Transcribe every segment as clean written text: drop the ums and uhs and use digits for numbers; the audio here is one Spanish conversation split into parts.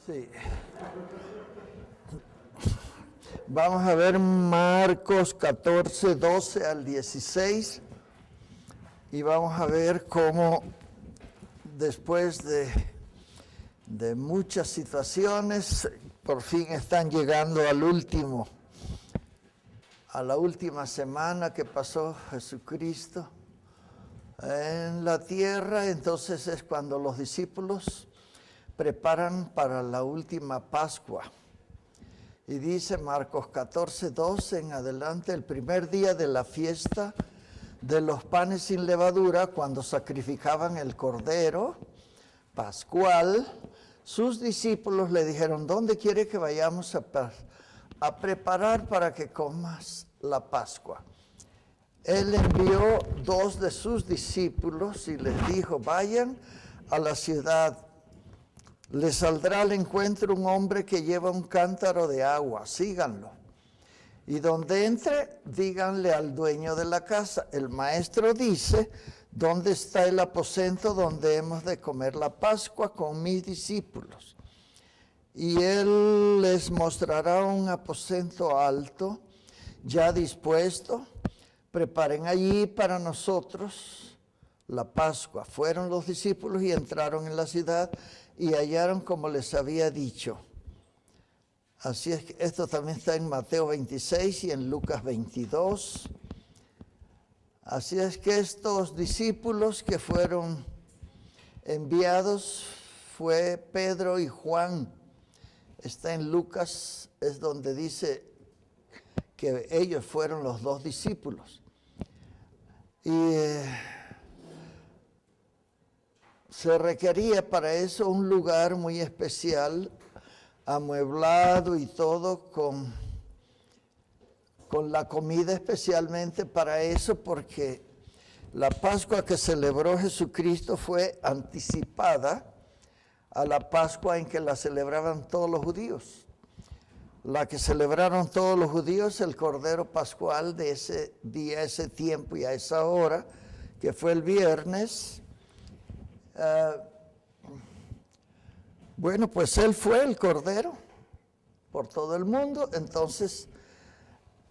Sí. Vamos a ver Marcos 14, 12 al 16 y vamos a ver cómo después de muchas situaciones por fin están llegando a la última semana que pasó Jesucristo en la tierra. Entonces es cuando los discípulos preparan para la última Pascua. Y dice Marcos 14, 12 en adelante: el primer día de la fiesta de los panes sin levadura, cuando sacrificaban el cordero pascual, sus discípulos le dijeron: ¿dónde quiere que vayamos a preparar para que comas la Pascua? Él envió 2 de sus discípulos y les dijo: vayan a la ciudad. Les saldrá al encuentro un hombre que lleva un cántaro de agua, síganlo. Y donde entre, díganle al dueño de la casa: el maestro dice, ¿dónde está el aposento donde hemos de comer la Pascua con mis discípulos? Y él les mostrará un aposento alto, ya dispuesto. Preparen allí para nosotros la Pascua. Fueron los discípulos y entraron en la ciudad y hallaron como les había dicho. Así es que esto también está en Mateo 26 y en Lucas 22. Así es que estos discípulos que fueron enviados fue Pedro y Juan. Está en Lucas, es donde dice que ellos fueron los 2 discípulos. Y se requería para eso un lugar muy especial, amueblado y todo, con la comida especialmente para eso, porque la Pascua que celebró Jesucristo fue anticipada a la Pascua en que la celebraban todos los judíos. La que celebraron todos los judíos, el Cordero Pascual de ese día, ese tiempo y a esa hora, que fue el viernes. Bueno, pues él fue el Cordero por todo el mundo. Entonces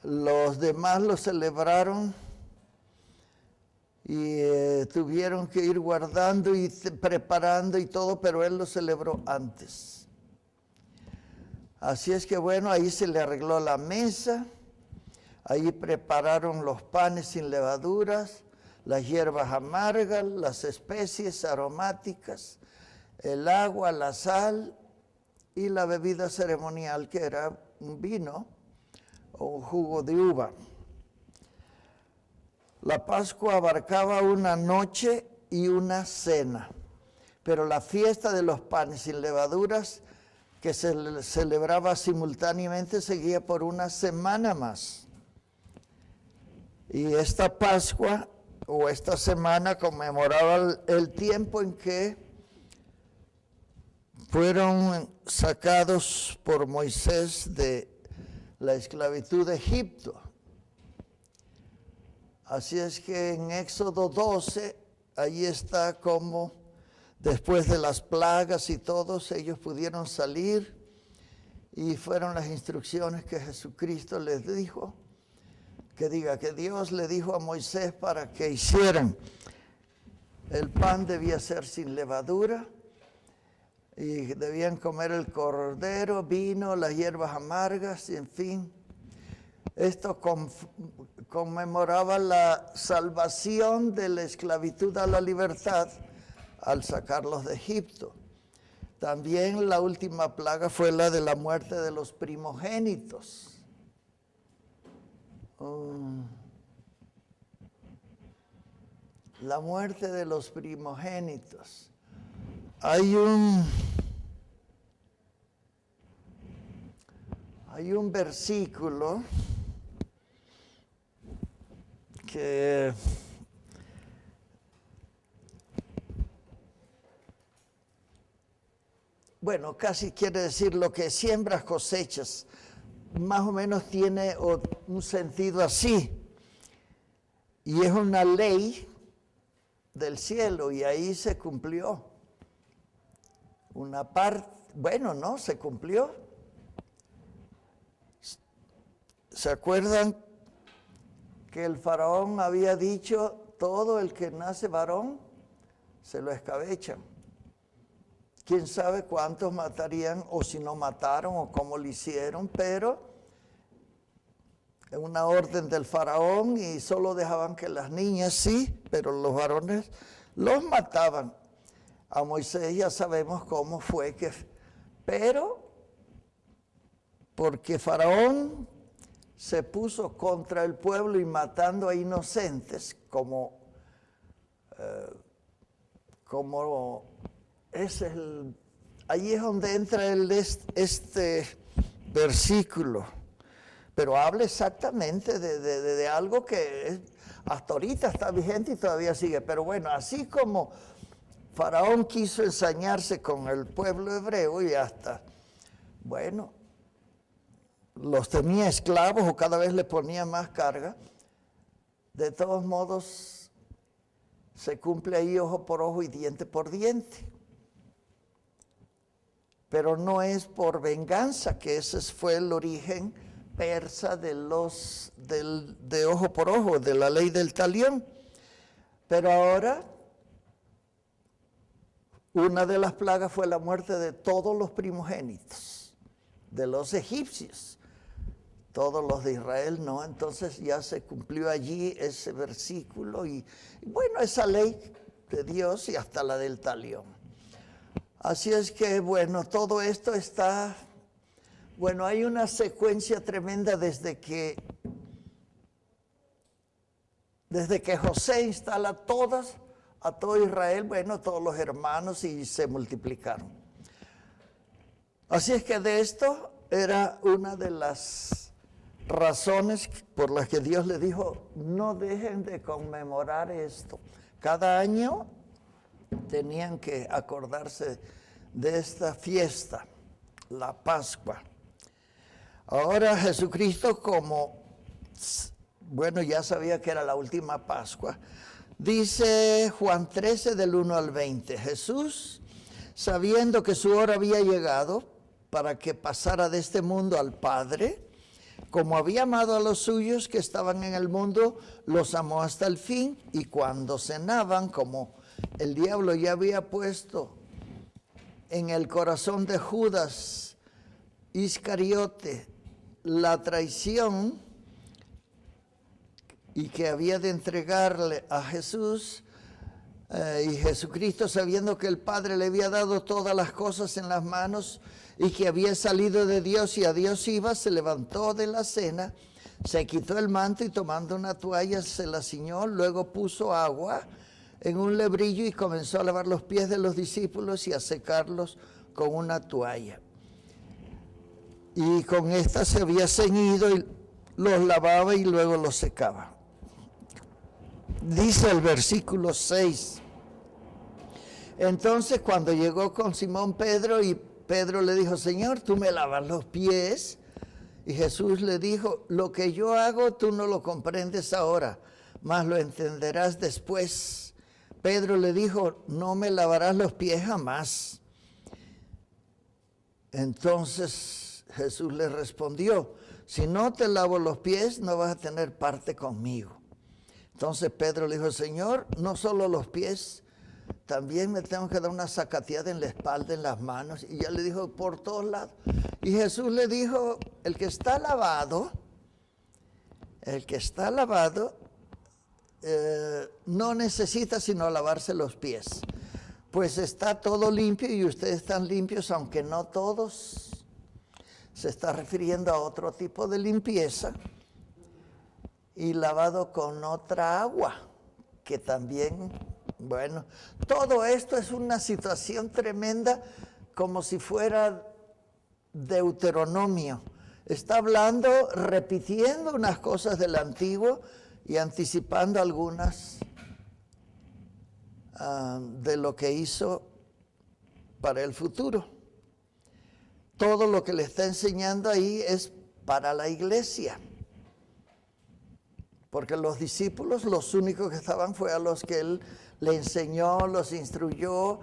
los demás lo celebraron y tuvieron que ir guardando y preparando y todo, pero él lo celebró antes. Así es que bueno, ahí se le arregló la mesa, ahí prepararon los panes sin levaduras, las hierbas amargas, las especies aromáticas, el agua, la sal y la bebida ceremonial, que era un vino o un jugo de uva. La Pascua abarcaba una noche y una cena, pero la fiesta de los panes sin levaduras, que se celebraba simultáneamente, seguía por una semana más. Y esta Pascua o esta semana conmemoraba el tiempo en que fueron sacados por Moisés de la esclavitud de Egipto. Así es que en Éxodo 12, ahí está como después de las plagas y todos ellos pudieron salir, y fueron las instrucciones que Jesucristo les dijo, que Dios le dijo a Moisés para que hicieran. El pan debía ser sin levadura y debían comer el cordero, vino, las hierbas amargas y en fin. Esto conmemoraba la salvación de la esclavitud a la libertad al sacarlos de Egipto. También la última plaga fue la de la muerte de los primogénitos. La muerte de los primogénitos. Hay un versículo que bueno, casi quiere decir lo que siembras cosechas. Más o menos tiene un sentido así. Y es una ley del cielo y ahí se cumplió. una parte, bueno, no, se cumplió. ¿Se acuerdan que el faraón había dicho, todo el que nace varón, se lo escabechan? Quién sabe cuántos matarían, o si no mataron, o cómo lo hicieron, pero en una orden del faraón, y solo dejaban que las niñas sí, pero los varones los mataban. A Moisés ya sabemos cómo fue que, pero porque faraón se puso contra el pueblo y matando a inocentes, como ahí es donde entra este versículo, pero habla exactamente de algo que hasta ahorita está vigente y todavía sigue. Pero bueno, así como Faraón quiso ensañarse con el pueblo hebreo y hasta, bueno, los tenía esclavos o cada vez le ponía más carga, de todos modos se cumple ahí ojo por ojo y diente por diente. Pero no es por venganza, que ese fue el origen persa de ojo por ojo, de la ley del talión. Pero ahora, una de las plagas fue la muerte de todos los primogénitos, de los egipcios. Todos los de Israel no, entonces ya se cumplió allí ese versículo y bueno, esa ley de Dios y hasta la del talión. Así es que bueno, todo esto está, bueno, hay una secuencia tremenda desde que José instala a todo Israel, bueno, todos los hermanos y se multiplicaron. Así es que de esto era una de las razones por las que Dios le dijo, no dejen de conmemorar esto. Cada año tenían que acordarse de esta fiesta, la Pascua. Ahora Jesucristo, como, bueno, ya sabía que era la última Pascua, dice Juan 13 del 1 al 20, Jesús, sabiendo que su hora había llegado para que pasara de este mundo al Padre, como había amado a los suyos que estaban en el mundo, los amó hasta el fin, y cuando cenaban, como el diablo ya había puesto en el corazón de Judas Iscariote la traición y que había de entregarle a Jesús, y Jesucristo, sabiendo que el Padre le había dado todas las cosas en las manos y que había salido de Dios y a Dios iba, se levantó de la cena, se quitó el manto y tomando una toalla se la ciñó, luego puso agua en un lebrillo y comenzó a lavar los pies de los discípulos y a secarlos con una toalla. Y con esta se había ceñido y los lavaba y luego los secaba. Dice el versículo 6. Entonces cuando llegó con Simón Pedro y Pedro le dijo, Señor, ¿tú me lavas los pies? Y Jesús le dijo, lo que yo hago tú no lo comprendes ahora, mas lo entenderás después. Pedro le dijo, no me lavarás los pies jamás. Entonces Jesús le respondió, si no te lavo los pies, no vas a tener parte conmigo. Entonces Pedro le dijo, Señor, no solo los pies, también me tengo que dar una sacateada en la espalda, en las manos. Y ya le dijo, por todos lados. Y Jesús le dijo, el que está lavado, no necesita sino lavarse los pies. Pues está todo limpio y ustedes están limpios, aunque no todos. Se está refiriendo a otro tipo de limpieza. Y lavado con otra agua, que también, bueno, todo esto es una situación tremenda, como si fuera Deuteronomio. Está hablando, repitiendo unas cosas del Antiguo y anticipando algunas de lo que hizo para el futuro. Todo lo que le está enseñando ahí es para la iglesia. Porque los discípulos, los únicos que estaban fue a los que él le enseñó, los instruyó,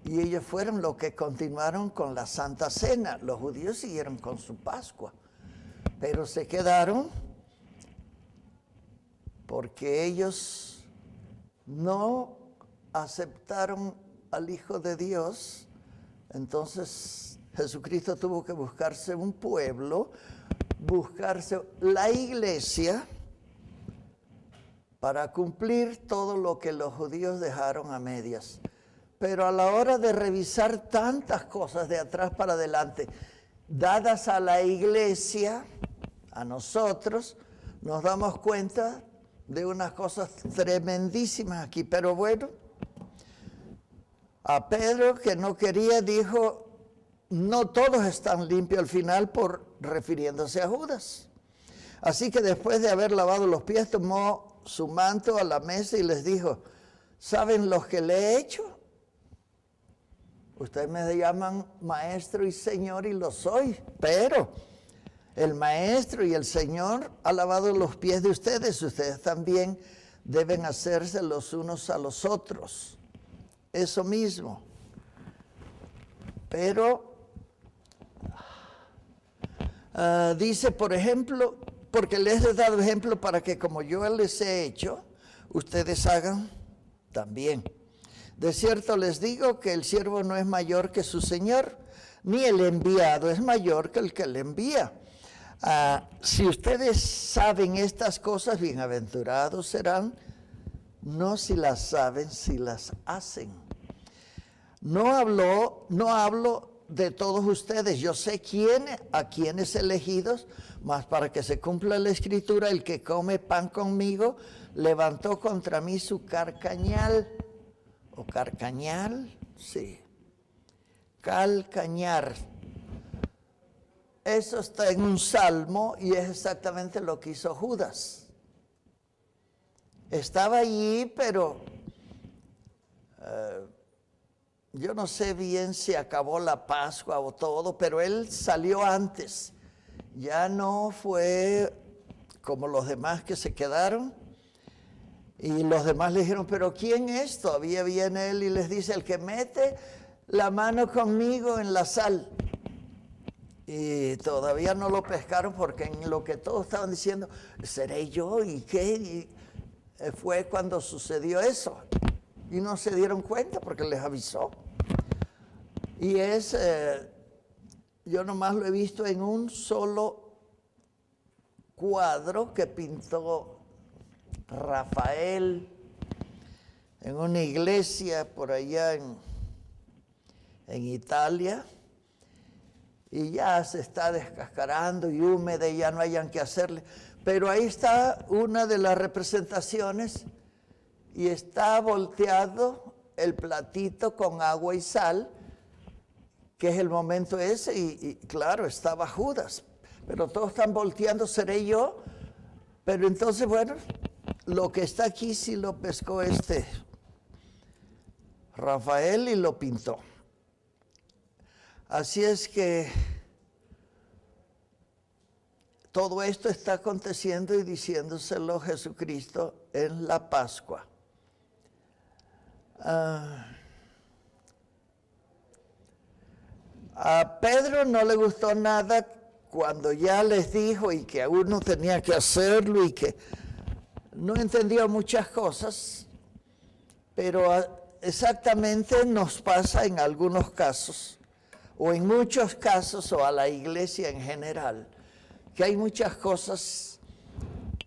Y ellos fueron los que continuaron con la Santa Cena. Los judíos siguieron con su Pascua, pero se quedaron porque ellos no aceptaron al Hijo de Dios. Entonces Jesucristo tuvo que buscarse un pueblo, buscarse la iglesia para cumplir todo lo que los judíos dejaron a medias. Pero a la hora de revisar tantas cosas de atrás para adelante, dadas a la iglesia, a nosotros, nos damos cuenta de unas cosas tremendísimas aquí. Pero bueno, a Pedro, que no quería, dijo, no todos están limpios al final, refiriéndose a Judas. Así que después de haber lavado los pies, tomó su manto a la mesa y les dijo, ¿saben lo que le he hecho? Ustedes me llaman maestro y señor y lo soy, pero el maestro y el señor ha lavado los pies de ustedes. Ustedes también deben hacerse los unos a los otros. Eso mismo. Pero dice, por ejemplo, porque les he dado ejemplo para que como yo les he hecho, ustedes hagan también. De cierto les digo que el siervo no es mayor que su señor, ni el enviado es mayor que el que le envía. Si ustedes saben estas cosas, bienaventurados serán, no si las saben, si las hacen. No hablo de todos ustedes, yo sé a quiénes elegidos, mas para que se cumpla la escritura, el que come pan conmigo, levantó contra mí su carcañal. ¿O carcañal? Sí. Calcañar. Eso está en un salmo y es exactamente lo que hizo Judas. Estaba allí, pero yo no sé bien si acabó la Pascua o todo, pero él salió antes. Ya no fue como los demás que se quedaron. Y los demás le dijeron, ¿pero quién es? Todavía viene él y les dice, el que mete la mano conmigo en la sal. Y todavía no lo pescaron porque en lo que todos estaban diciendo, ¿seré yo? ¿Y qué? Y fue cuando sucedió eso. Y no se dieron cuenta porque les avisó. Y yo nomás lo he visto en un solo cuadro que pintó Rafael en una iglesia por allá en Italia, y ya se está descascarando y húmeda y ya no hayan que hacerle, pero ahí está una de las representaciones y está volteado el platito con agua y sal, que es el momento ese, y claro, estaba Judas, pero todos están volteando, seré yo, pero entonces bueno, lo que está aquí sí lo pescó Rafael y lo pintó. Así es que todo esto está aconteciendo y diciéndoselo Jesucristo en la Pascua. A Pedro no le gustó nada cuando ya les dijo y que uno tenía que hacerlo y que no entendió muchas cosas, pero exactamente nos pasa en algunos casos, o en muchos casos, o a la iglesia en general, que hay muchas cosas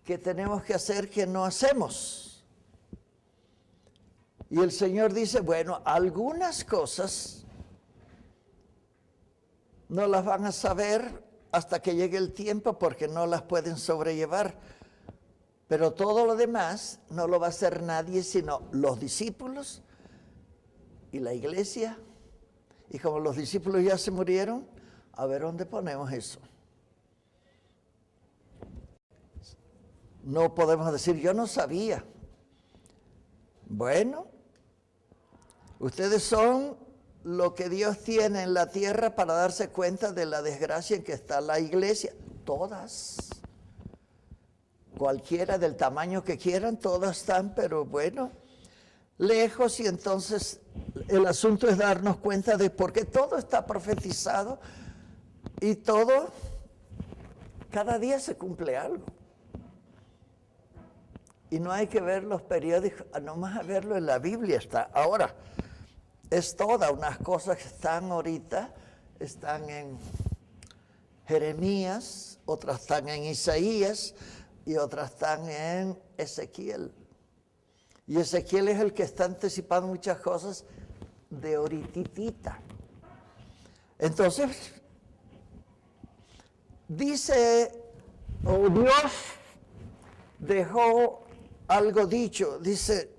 que tenemos que hacer que no hacemos. Y el Señor dice, bueno, algunas cosas no las van a saber hasta que llegue el tiempo porque no las pueden sobrellevar. Pero todo lo demás no lo va a hacer nadie sino los discípulos y la iglesia. Y como los discípulos ya se murieron, a ver dónde ponemos eso. No podemos decir, yo no sabía. Bueno, ustedes son lo que Dios tiene en la tierra para darse cuenta de la desgracia en que está la iglesia. Todas. Cualquiera del tamaño que quieran, todas están, pero bueno, lejos, y entonces el asunto es darnos cuenta de por qué todo está profetizado y todo, cada día se cumple algo. Y no hay que ver los periódicos, nomás a verlo en la Biblia está. Ahora, es todas unas cosas que están ahorita, están en Jeremías, otras están en Isaías y otras están en Ezequiel. Y Ezequiel es el que está anticipando muchas cosas de ahorititita. Entonces, dice, Dios dejó algo dicho, dice,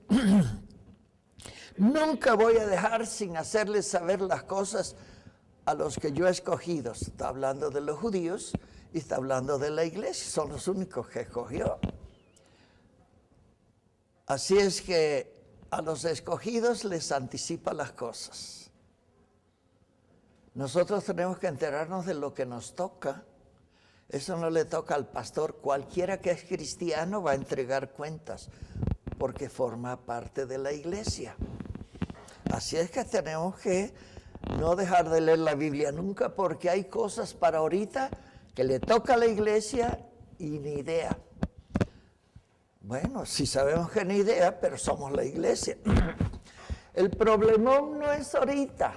nunca voy a dejar sin hacerles saber las cosas a los que yo he escogido. Está hablando de los judíos y está hablando de la iglesia, son los únicos que escogió. Así es que a los escogidos les anticipa las cosas. Nosotros tenemos que enterarnos de lo que nos toca. Eso no le toca al pastor. Cualquiera que es cristiano va a entregar cuentas porque forma parte de la iglesia. Así es que tenemos que no dejar de leer la Biblia nunca, porque hay cosas para ahorita que le toca a la iglesia y ni idea. Bueno, sí sabemos que ni idea, pero somos la iglesia. El problemón no es ahorita.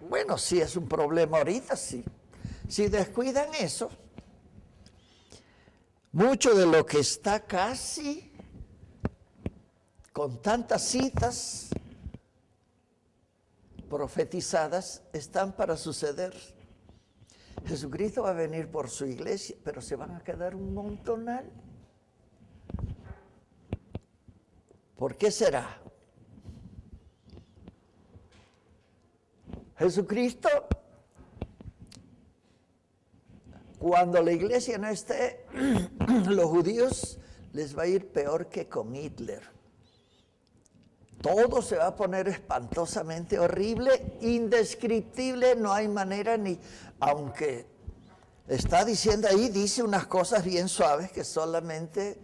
Bueno, sí es un problema ahorita, sí. Si descuidan eso, mucho de lo que está casi con tantas citas profetizadas están para suceder. Jesucristo va a venir por su iglesia, pero se van a quedar un montonal. ¿Por qué será? Jesucristo, cuando la iglesia no esté, los judíos les va a ir peor que con Hitler. Todo se va a poner espantosamente horrible, indescriptible, no hay manera ni, aunque está diciendo ahí, dice unas cosas bien suaves que solamente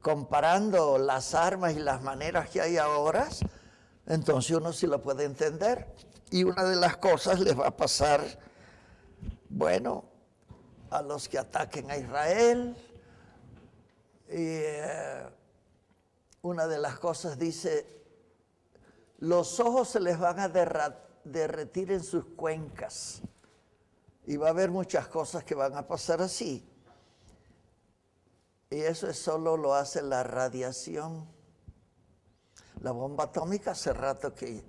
comparando las armas y las maneras que hay ahora, entonces uno sí lo puede entender. Y una de las cosas les va a pasar, bueno, a los que ataquen a Israel. Y una de las cosas dice, los ojos se les van a derretir en sus cuencas. Y va a haber muchas cosas que van a pasar así. Y eso solo lo hace la radiación. La bomba atómica hace rato que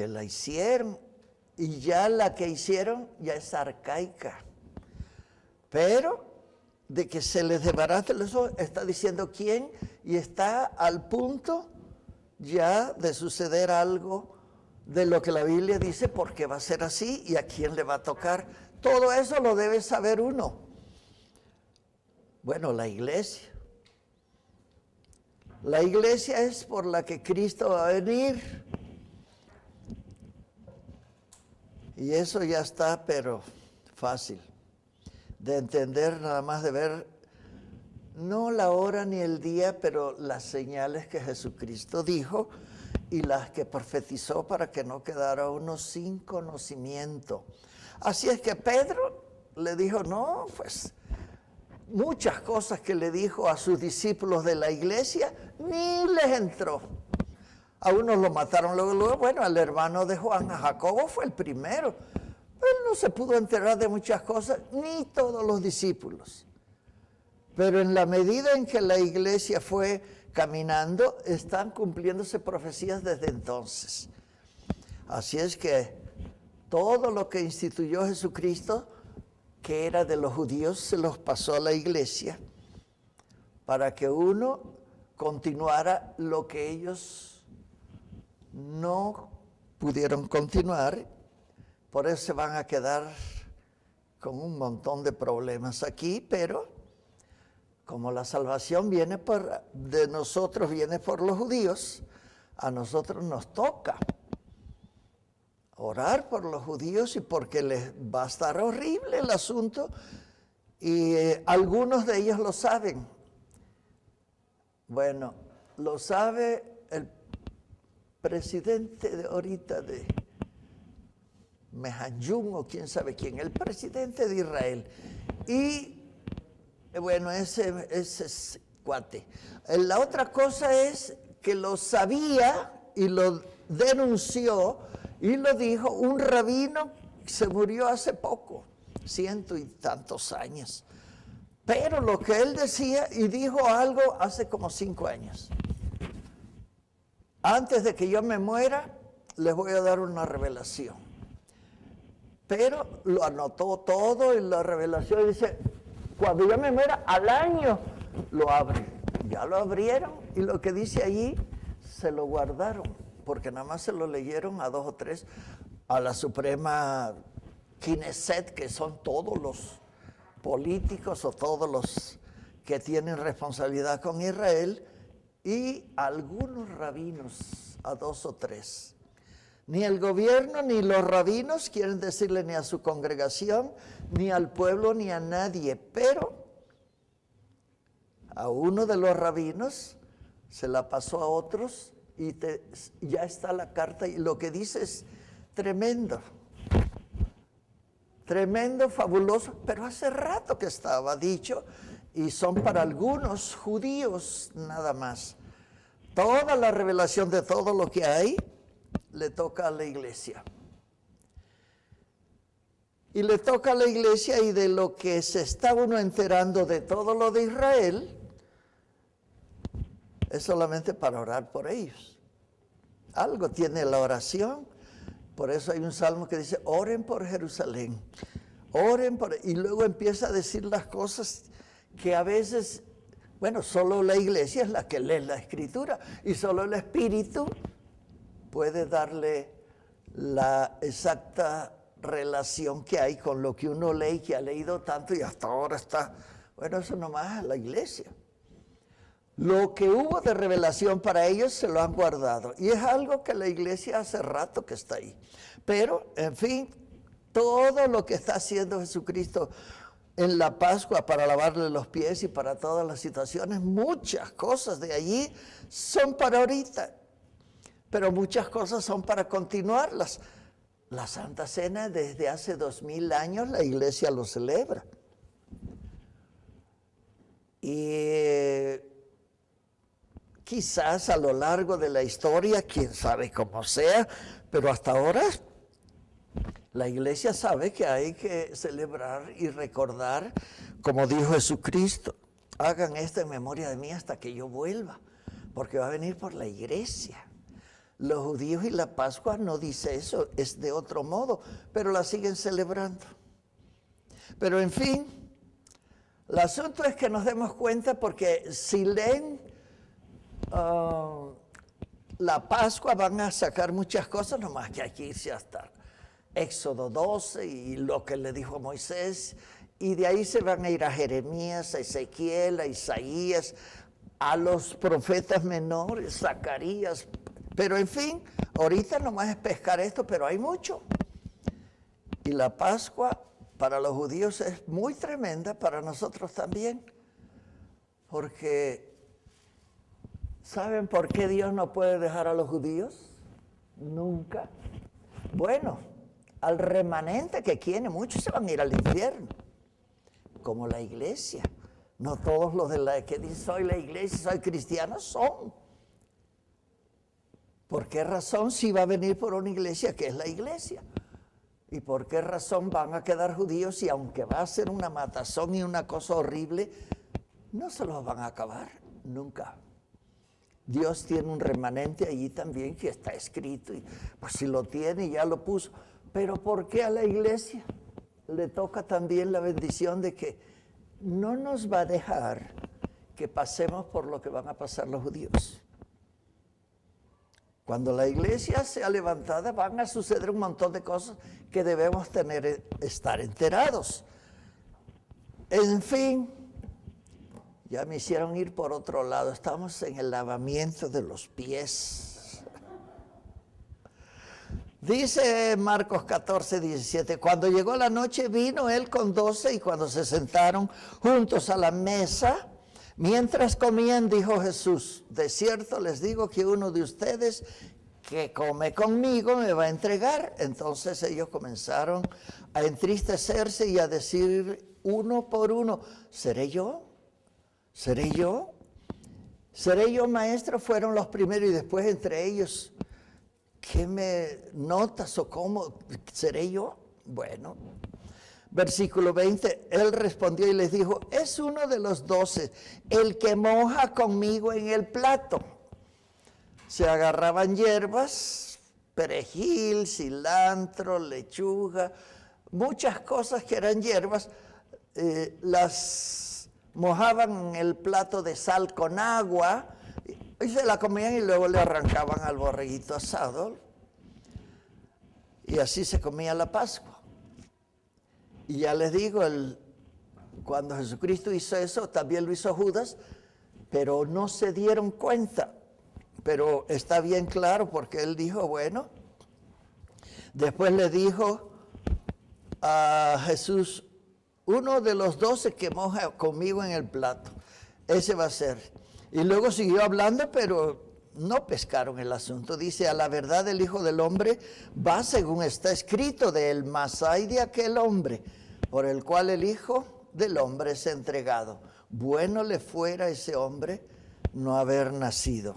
la hicieron, y ya la que hicieron ya es arcaica. Pero de que se les desbarate los ojos, está diciendo quién, y está al punto ya de suceder algo de lo que la Biblia dice, porque va a ser así y a quién le va a tocar. Todo eso lo debe saber uno. Bueno, la iglesia. La iglesia es por la que Cristo va a venir. Y eso ya está, pero fácil de entender, nada más de ver, no la hora ni el día, pero las señales que Jesucristo dijo y las que profetizó para que no quedara uno sin conocimiento. Así es que Pedro le dijo, no, pues muchas cosas que le dijo a sus discípulos de la iglesia, ni les entró. A unos lo mataron luego, bueno, al hermano de Juan, a Jacobo fue el primero. Él no se pudo enterar de muchas cosas, ni todos los discípulos. Pero en la medida en que la iglesia fue caminando, están cumpliéndose profecías desde entonces. Así es que todo lo que instituyó Jesucristo, que era de los judíos, se los pasó a la iglesia para que uno continuara lo que ellos no pudieron continuar. Por eso se van a quedar con un montón de problemas aquí, pero como la salvación viene de nosotros, viene por los judíos, a nosotros nos toca orar por los judíos, y porque les va a estar horrible el asunto, y algunos de ellos lo saben. Bueno, lo sabe el presidente de ahorita de Mehanjun o quién sabe quién, el presidente de Israel. Y bueno, ese es cuate. La otra cosa es que lo sabía y lo denunció y lo dijo un rabino que se murió hace poco, 100 y tantos años. Pero lo que él decía y dijo algo hace como 5 años. Antes de que yo me muera, les voy a dar una revelación. Pero lo anotó todo y la revelación dice, cuando yo me muera, al año lo abren. Ya lo abrieron y lo que dice allí se lo guardaron, porque nada más se lo leyeron a 2 o 3, a la Suprema Knesset, que son todos los políticos o todos los que tienen responsabilidad con Israel, y algunos rabinos, a 2 o 3. Ni el gobierno ni los rabinos quieren decirle ni a su congregación, ni al pueblo, ni a nadie, pero a uno de los rabinos se la pasó a otros y ya está la carta y lo que dice es tremendo. Tremendo, fabuloso, pero hace rato que estaba dicho y son para algunos judíos nada más. Toda la revelación de todo lo que hay le toca a la iglesia. Y le toca a la iglesia y de lo que se está uno enterando de todo lo de Israel es solamente para orar por ellos. Algo tiene la oración. Por eso hay un salmo que dice, oren por Jerusalén, oren por... Y luego empieza a decir las cosas que a veces, bueno, solo la iglesia es la que lee la Escritura y solo el Espíritu puede darle la exacta relación que hay con lo que uno lee, que ha leído tanto y hasta ahora está... Bueno, eso nomás es la iglesia. Lo que hubo de revelación para ellos se lo han guardado. Y es algo que la iglesia hace rato que está ahí. Pero, en fin, todo lo que está haciendo Jesucristo en la Pascua para lavarle los pies y para todas las situaciones, muchas cosas de allí son para ahorita. Pero muchas cosas son para continuarlas. La Santa Cena desde hace 2000 años la iglesia lo celebra. Y quizás a lo largo de la historia, quién sabe cómo sea, pero hasta ahora la iglesia sabe que hay que celebrar y recordar, como dijo Jesucristo, hagan esto en memoria de mí hasta que yo vuelva, porque va a venir por la iglesia. Los judíos y la Pascua no dice eso, es de otro modo, pero la siguen celebrando. Pero en fin, el asunto es que nos demos cuenta porque si leen la Pascua van a sacar muchas cosas, nomás que aquí irse hasta Éxodo 12 y lo que le dijo Moisés, y de ahí se van a ir a Jeremías, a Ezequiel, a Isaías, a los profetas menores, Zacarías, pero en fin, ahorita nomás es pescar esto, pero hay mucho. Y la Pascua para los judíos es muy tremenda, para nosotros también, porque ¿saben por qué Dios no puede dejar a los judíos? Nunca. Bueno, al remanente que quiere, muchos se van a ir al infierno, como la iglesia. No todos los de la que dicen soy la iglesia, soy cristiano, son. ¿Por qué razón si va a venir por una iglesia que es la iglesia? ¿Y por qué razón van a quedar judíos y aunque va a ser una matazón y una cosa horrible, no se los van a acabar? Nunca. Dios tiene un remanente allí también que está escrito y pues si lo tiene ya lo puso. Pero ¿por qué a la iglesia le toca también la bendición de que no nos va a dejar que pasemos por lo que van a pasar los judíos? Cuando la iglesia sea levantada van a suceder un montón de cosas que debemos estar enterados. En fin, ya me hicieron ir por otro lado. Estamos en el lavamiento de los pies. Dice Marcos 14, 17, cuando llegó la noche vino él con 12 y cuando se sentaron juntos a la mesa, Mientras comían, dijo Jesús, de cierto les digo que uno de ustedes que come conmigo me va a entregar. Entonces ellos comenzaron a entristecerse y a decir uno por uno, ¿seré yo? ¿Seré yo? ¿Seré yo, maestro? Fueron los primeros y después entre ellos, ¿qué me notas o cómo? ¿Seré yo? Bueno, versículo 20, él respondió y les dijo, es uno de los 12, el que moja conmigo en el plato. Se agarraban hierbas, perejil, cilantro, lechuga, muchas cosas que eran hierbas, las mojaban en el plato de sal con agua y se la comían y luego le arrancaban al borreguito asado. Y así se comía la Pascua. Y ya les digo, cuando Jesucristo hizo eso, también lo hizo Judas, pero no se dieron cuenta. Pero está bien claro porque él dijo, bueno, después le dijo a Jesús, uno de los 12 que moja conmigo en el plato, ese va a ser. Y luego siguió hablando, pero no pescaron el asunto. Dice, a la verdad el Hijo del Hombre va según está escrito de él, mas hay de aquel hombre por el cual el Hijo del Hombre es entregado. Bueno le fuera a ese hombre no haber nacido.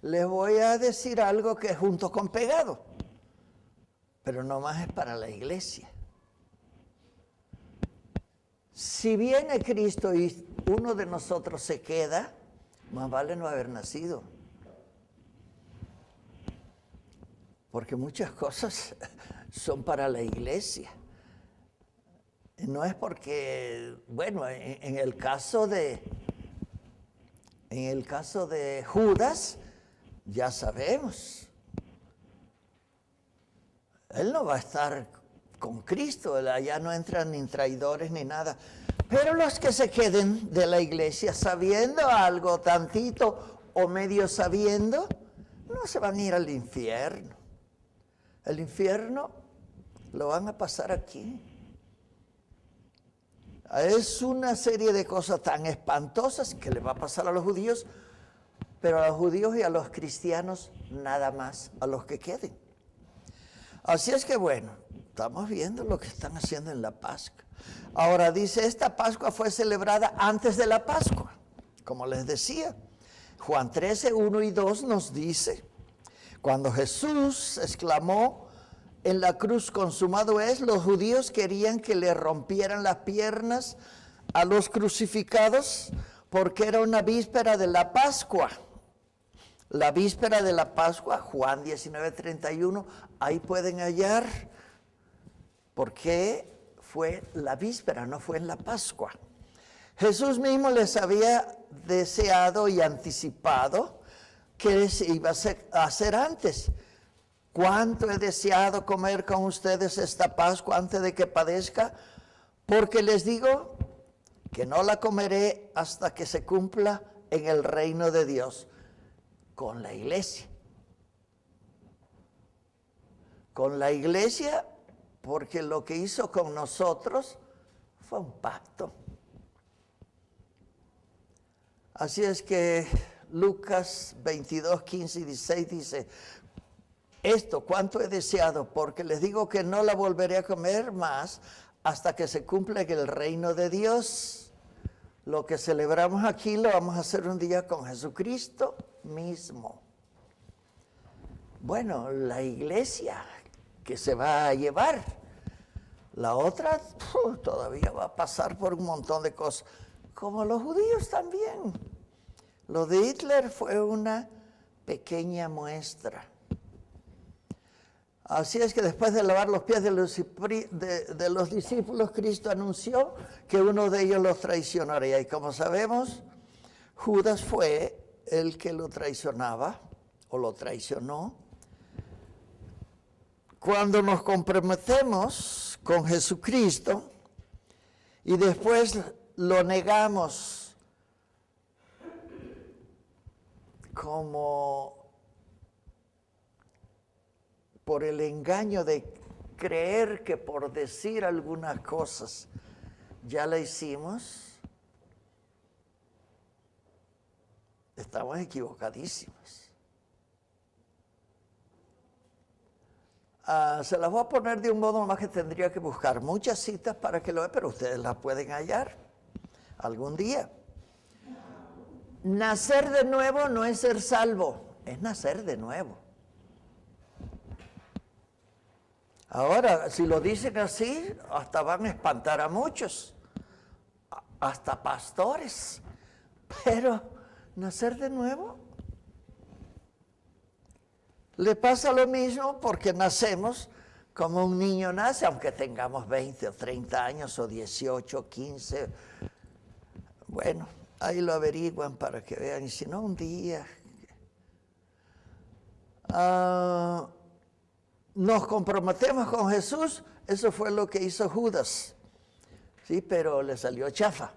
Les voy a decir algo que es junto con pegado, pero no más es para la iglesia. Si viene Cristo y uno de nosotros se queda, más vale no haber nacido. Porque muchas cosas son para la iglesia. No es porque, bueno, en el caso de Judas, ya sabemos, él no va a estar con Cristo, allá no entran ni traidores ni nada. Pero los que se queden de la iglesia sabiendo algo, tantito o medio sabiendo, no se van a ir al infierno. El infierno lo van a pasar aquí. Es una serie de cosas tan espantosas que le va a pasar a los judíos, pero a los judíos y a los cristianos nada más, a los que queden. Así es que bueno, estamos viendo lo que están haciendo en la Pascua. Ahora dice, esta Pascua fue celebrada antes de la Pascua, como les decía. Juan 13, 1 y 2 nos dice, cuando Jesús exclamó en la cruz, consumado es, los judíos querían que le rompieran las piernas a los crucificados porque era una víspera de la Pascua. La víspera de la Pascua, Juan 19, 31, ahí pueden hallar por qué fue la víspera, no fue en la Pascua. Jesús mismo les había deseado y anticipado que se iba a hacer antes. ¿Cuánto he deseado comer con ustedes esta Pascua antes de que padezca? Porque les digo que no la comeré hasta que se cumpla en el reino de Dios. Con la iglesia. Con la iglesia, porque lo que hizo con nosotros fue un pacto. Así es que Lucas 22, 15 y 16 dice, esto cuánto he deseado, porque les digo que no la volveré a comer más hasta que se cumpla en el reino de Dios. Lo que celebramos aquí lo vamos a hacer un día con Jesucristo mismo. Bueno, la iglesia que se va a llevar. La otra todavía va a pasar por un montón de cosas. Como los judíos también. Lo de Hitler fue una pequeña muestra. Así es que después de lavar los pies de los discípulos, Cristo anunció que uno de ellos los traicionaría. Y como sabemos, Judas fue el que lo traicionaba o lo traicionó. Cuando nos comprometemos con Jesucristo y después lo negamos como por el engaño de creer que por decir algunas cosas ya la hicimos, estamos equivocadísimos. Se las voy a poner de un modo más que tendría que buscar muchas citas para que lo vean, pero ustedes las pueden hallar algún día. Nacer de nuevo no es ser salvo, es nacer de nuevo. Ahora, si lo dicen así, hasta van a espantar a muchos, hasta pastores. Pero nacer de nuevo le pasa lo mismo porque nacemos como un niño nace, aunque tengamos 20 o 30 años o 18 o 15. Bueno, ahí lo averiguan para que vean, y si no, un día. Nos comprometemos con Jesús, eso fue lo que hizo Judas, sí, pero le salió chafa.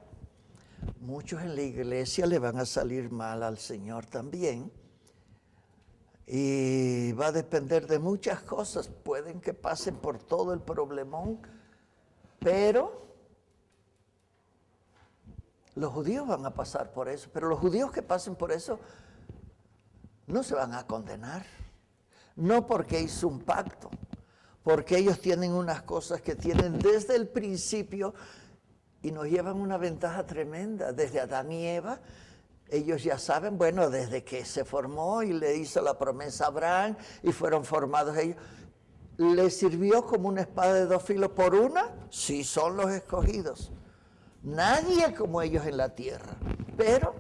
Muchos en la iglesia le van a salir mal al Señor también, y va a depender de muchas cosas, pueden que pasen por todo el problemón, pero los judíos van a pasar por eso, pero los judíos que pasen por eso no se van a condenar. No porque hizo un pacto, porque ellos tienen unas cosas que tienen desde el principio y nos llevan una ventaja tremenda. Desde Adán y Eva, ellos ya saben, bueno, desde que se formó y le hizo la promesa a Abraham y fueron formados ellos, ¿les sirvió como una espada de dos filos por una? Sí, son los escogidos. Nadie como ellos en la tierra. Pero,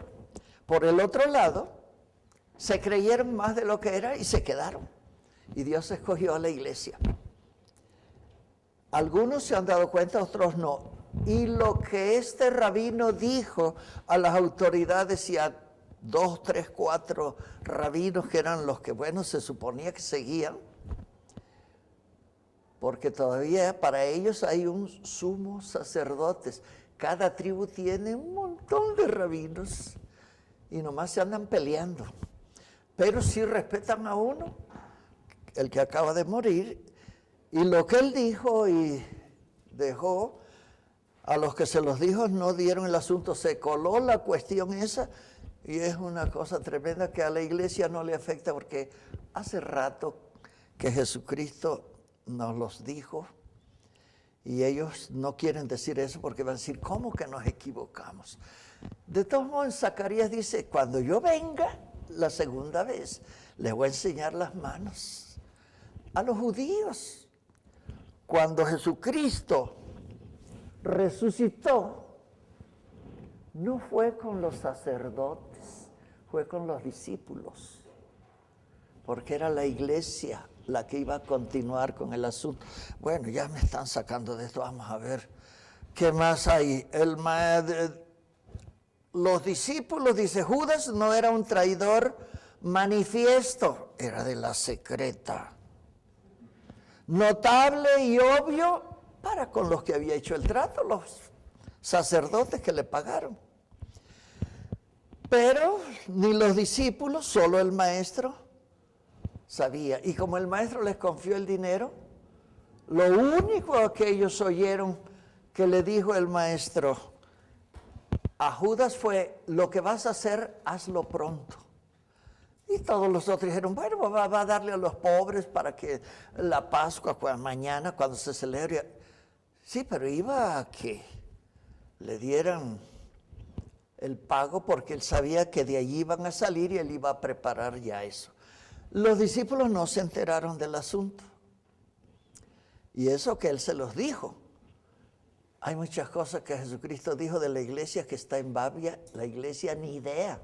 por el otro lado, se creyeron más de lo que era y se quedaron. Y Dios escogió a la iglesia. Algunos se han dado cuenta, otros no. Y lo que este rabino dijo a las autoridades y a 2, 3, 4 rabinos que eran los que, bueno, se suponía que seguían, porque todavía para ellos hay un sumo sacerdotes. Cada tribu tiene un montón de rabinos y nomás se andan peleando. Pero sí respetan a uno, el que acaba de morir, y lo que él dijo y dejó, a los que se los dijo no dieron el asunto, se coló la cuestión esa, y es una cosa tremenda que a la iglesia no le afecta, porque hace rato que Jesucristo nos los dijo, y ellos no quieren decir eso porque van a decir, ¿cómo que nos equivocamos? De todos modos, Zacarías dice, cuando yo venga la segunda vez, les voy a enseñar las manos. A los judíos, cuando Jesucristo resucitó, no fue con los sacerdotes, fue con los discípulos, porque era la iglesia la que iba a continuar con el asunto. Bueno, ya me están sacando de esto, vamos a ver, ¿qué más hay? Los discípulos, dice Judas, no era un traidor manifiesto, era de la secreta. Notable y obvio para con los que había hecho el trato, los sacerdotes que le pagaron. Pero ni los discípulos, solo el maestro sabía. Y como el maestro les confió el dinero, lo único que ellos oyeron que le dijo el maestro a Judas fue, lo que vas a hacer, hazlo pronto. Y todos los otros dijeron, bueno, va a darle a los pobres para que la Pascua, mañana, cuando se celebre. Sí, pero iba a que le dieran el pago porque él sabía que de allí iban a salir y él iba a preparar ya eso. Los discípulos no se enteraron del asunto. Y eso que él se los dijo. Hay muchas cosas que Jesucristo dijo de la iglesia que está en Babia, la iglesia ni idea.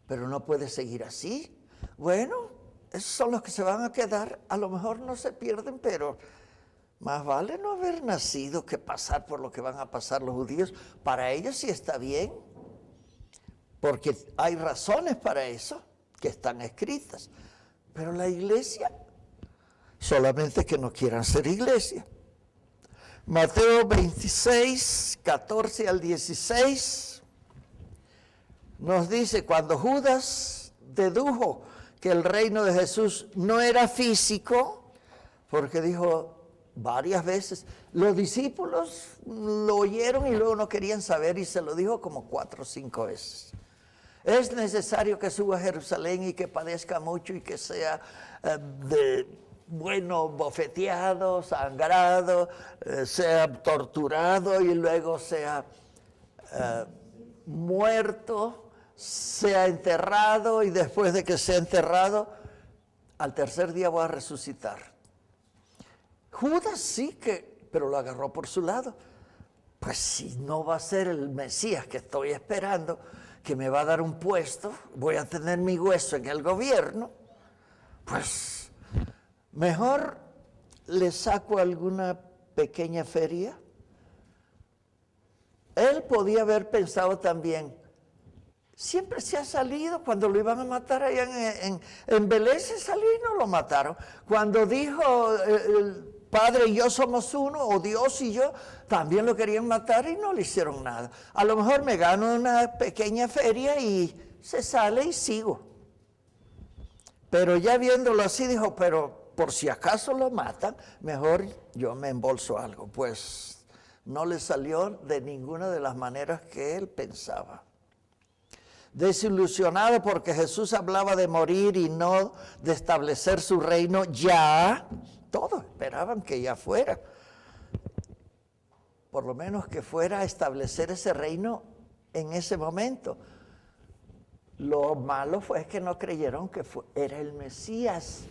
Pero no puede seguir así. Bueno, esos son los que se van a quedar. A lo mejor no se pierden, pero más vale no haber nacido que pasar por lo que van a pasar los judíos. Para ellos sí está bien, porque hay razones para eso que están escritas. Pero la iglesia, solamente que no quieran ser iglesia. Mateo 26, 14 al 16. Nos dice, cuando Judas dedujo que el reino de Jesús no era físico, porque dijo, varias veces. Los discípulos lo oyeron y luego no querían saber y se lo dijo como 4 o 5 veces. Es necesario que suba a Jerusalén y que padezca mucho y que sea bofeteado, sangrado, sea torturado y luego sea muerto, sea enterrado y después de que sea enterrado, al tercer día voy a resucitar. Judas sí pero lo agarró por su lado. Pues si no va a ser el Mesías que estoy esperando, que me va a dar un puesto, voy a tener mi hueso en el gobierno, pues mejor le saco alguna pequeña feria. Él podía haber pensado también, siempre se ha salido, cuando lo iban a matar allá en Belén se salió y no lo mataron. Cuando dijo el Padre y yo somos uno, o Dios y yo, también lo querían matar y no le hicieron nada. A lo mejor me gano una pequeña feria y se sale y sigo. Pero ya viéndolo así dijo, pero por si acaso lo matan, mejor yo me embolso algo. Pues no le salió de ninguna de las maneras que él pensaba. Desilusionado porque Jesús hablaba de morir y no de establecer su reino ya, todos esperaban que ya fuera, por lo menos que fuera a establecer ese reino en ese momento. Lo malo fue que no creyeron que era el Mesías.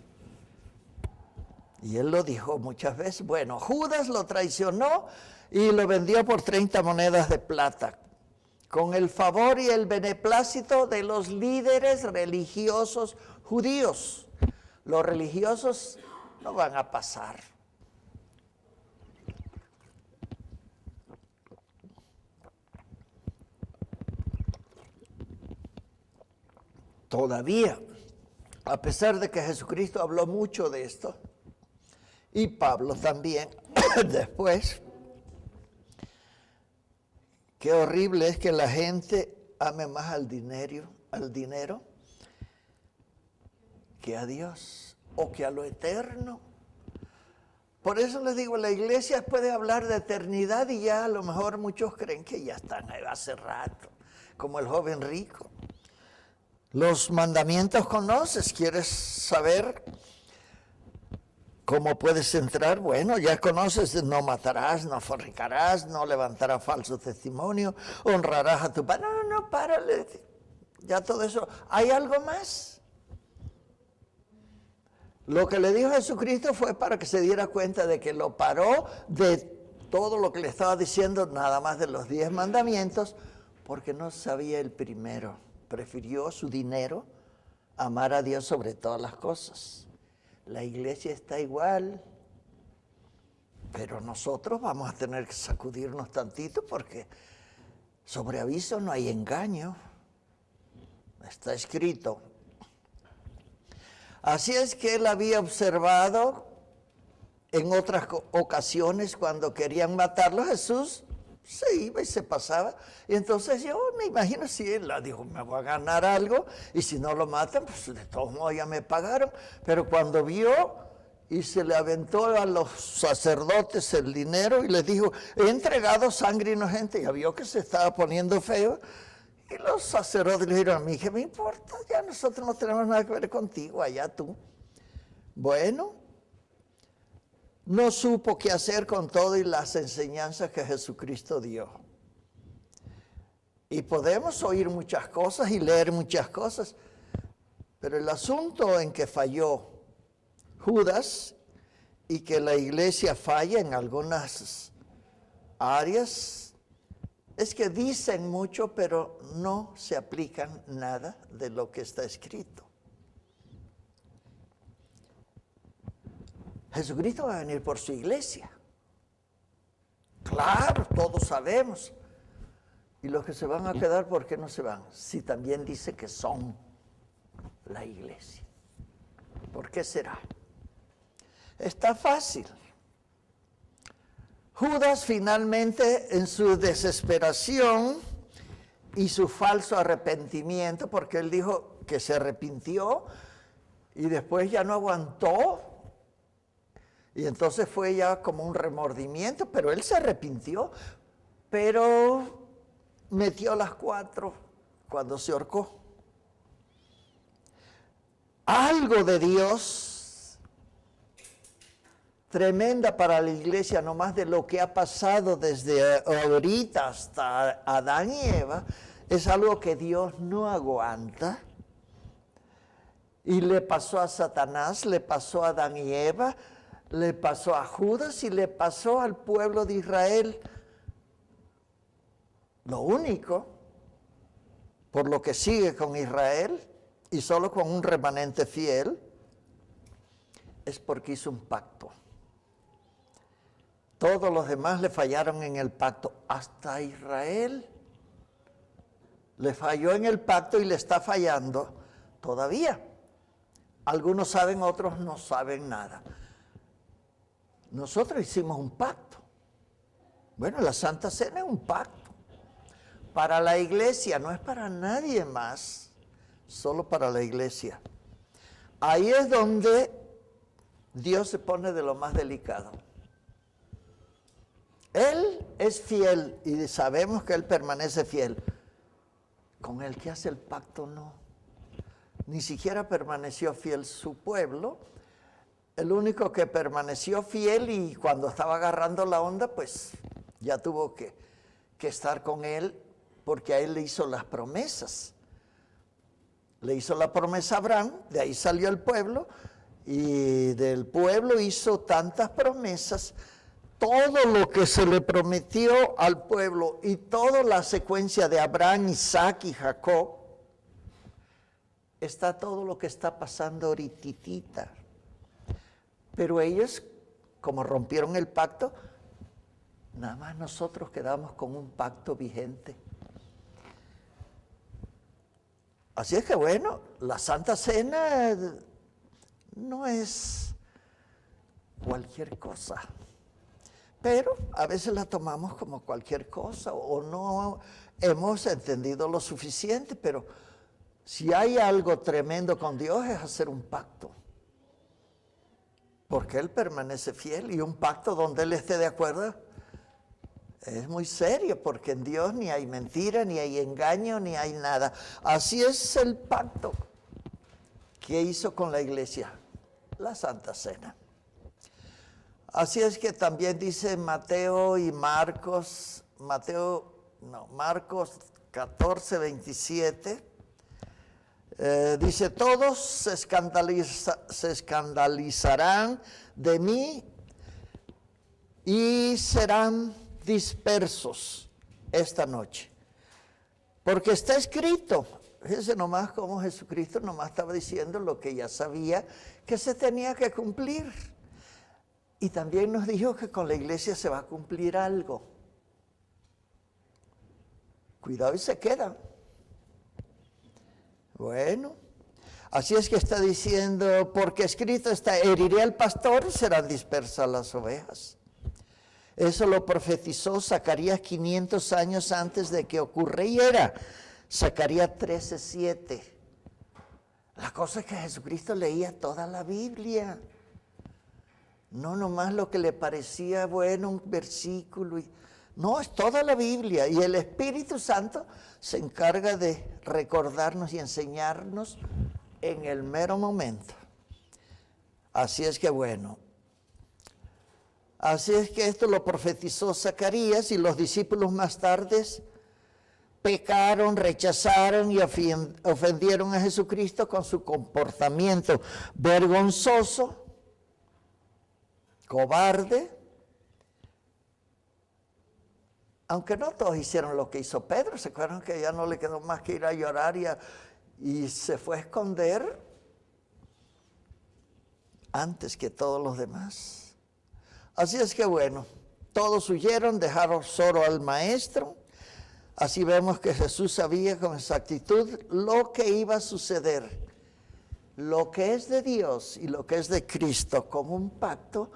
Y él lo dijo muchas veces. Bueno, Judas lo traicionó y lo vendió por 30 monedas de plata, con el favor y el beneplácito de los líderes religiosos judíos. Los religiosos no van a pasar. Todavía, a pesar de que Jesucristo habló mucho de esto, y Pablo también, después, qué horrible es que la gente ame más al dinero que a Dios o que a lo eterno. Por eso les digo, la iglesia puede hablar de eternidad y ya a lo mejor muchos creen que ya están ahí hace rato, como el joven rico. Los mandamientos conoces, ¿quieres saber cómo puedes entrar? Bueno, ya conoces, no matarás, no fornicarás, no levantarás falso testimonio, honrarás a tu padre. No, párale, ya todo eso. ¿Hay algo más? Lo que le dijo Jesucristo fue para que se diera cuenta de que lo paró de todo lo que le estaba diciendo, nada más de los 10 mandamientos, porque no sabía el primero. Prefirió su dinero, amar a Dios sobre todas las cosas. La iglesia está igual, pero nosotros vamos a tener que sacudirnos tantito porque sobre aviso no hay engaño. Está escrito. Así es que él había observado en otras ocasiones cuando querían matarlo, Jesús se iba y se pasaba. Y entonces yo me imagino si él dijo, me voy a ganar algo y si no lo matan, pues de todos modos ya me pagaron. Pero cuando vio y se le aventó a los sacerdotes el dinero y les dijo, he entregado sangre inocente, ya vio que se estaba poniendo feo. Y los sacerdotes le dijeron a mí, ¿qué me importa? Ya nosotros no tenemos nada que ver contigo, allá tú. Bueno, no supo qué hacer con todo y las enseñanzas que Jesucristo dio. Y podemos oír muchas cosas y leer muchas cosas, pero el asunto en que falló Judas y que la iglesia falla en algunas áreas es que dicen mucho, pero no se aplican nada de lo que está escrito. Jesucristo va a venir por su iglesia. Claro, todos sabemos. Y los que se van a quedar, ¿por qué no se van? Si también dice que son la iglesia. ¿Por qué será? Está fácil. Judas finalmente, en su desesperación y su falso arrepentimiento, porque él dijo que se arrepintió y después ya no aguantó Y entonces fue ya como un remordimiento, pero él se arrepintió, pero metió las 4 cuando se ahorcó. Algo de Dios tremenda para la iglesia, no más de lo que ha pasado desde ahorita hasta Adán y Eva, es algo que Dios no aguanta. Y le pasó a Satanás, le pasó a Adán y Eva, le pasó a Judas y le pasó al pueblo de Israel. Lo único, por lo que sigue con Israel, y solo con un remanente fiel, es porque hizo un pacto. Todos los demás le fallaron en el pacto, hasta Israel le falló en el pacto y le está fallando todavía. Algunos saben, otros no saben nada. Nosotros hicimos un pacto. Bueno, la Santa Cena es un pacto. Para la iglesia, no es para nadie más, solo para la iglesia. Ahí es donde Dios se pone de lo más delicado. Él es fiel y sabemos que Él permanece fiel. Con el que hace el pacto no. Ni siquiera permaneció fiel su pueblo. El único que permaneció fiel y cuando estaba agarrando la onda, pues ya tuvo que estar con Él porque a Él le hizo las promesas. Le hizo la promesa a Abraham, de ahí salió el pueblo y del pueblo hizo tantas promesas. Todo lo que se le prometió al pueblo y toda la secuencia de Abraham, Isaac y Jacob, está todo lo que está pasando ahorita. Pero ellos, como rompieron el pacto, nada más nosotros quedamos con un pacto vigente. Así es que bueno, la Santa Cena no es cualquier cosa. Pero a veces la tomamos como cualquier cosa o no hemos entendido lo suficiente, pero si hay algo tremendo con Dios es hacer un pacto. Porque Él permanece fiel y un pacto donde Él esté de acuerdo es muy serio, porque en Dios ni hay mentira, ni hay engaño, ni hay nada. Así es el pacto que hizo con la iglesia, la Santa Cena. Así es que también dice Mateo y Marcos, Marcos 14, 27, dice, todos se escandalizarán de mí y serán dispersos esta noche. Porque está escrito, fíjense nomás cómo Jesucristo nomás estaba diciendo lo que ya sabía que se tenía que cumplir. Y también nos dijo que con la iglesia se va a cumplir algo. Cuidado y se queda. Bueno, así es que está diciendo, porque escrito está, heriré al pastor y serán dispersas las ovejas. Eso lo profetizó Zacarías 500 años antes de que ocurriera. Zacarías 13:7. La cosa es que Jesucristo leía toda la Biblia. No nomás lo que le parecía bueno, un versículo. No, es toda la Biblia. Y el Espíritu Santo se encarga de recordarnos y enseñarnos en el mero momento. Así es que bueno. Así es que esto lo profetizó Zacarías y los discípulos más tarde pecaron, rechazaron y ofendieron a Jesucristo con su comportamiento vergonzoso, cobarde, aunque no todos hicieron lo que hizo Pedro. Se acuerdan que ya no le quedó más que ir a llorar y se fue a esconder antes que todos los demás. Así es que bueno, todos huyeron, dejaron solo al maestro. Así vemos que Jesús sabía con exactitud lo que iba a suceder. Lo que es de Dios y lo que es de Cristo como un pacto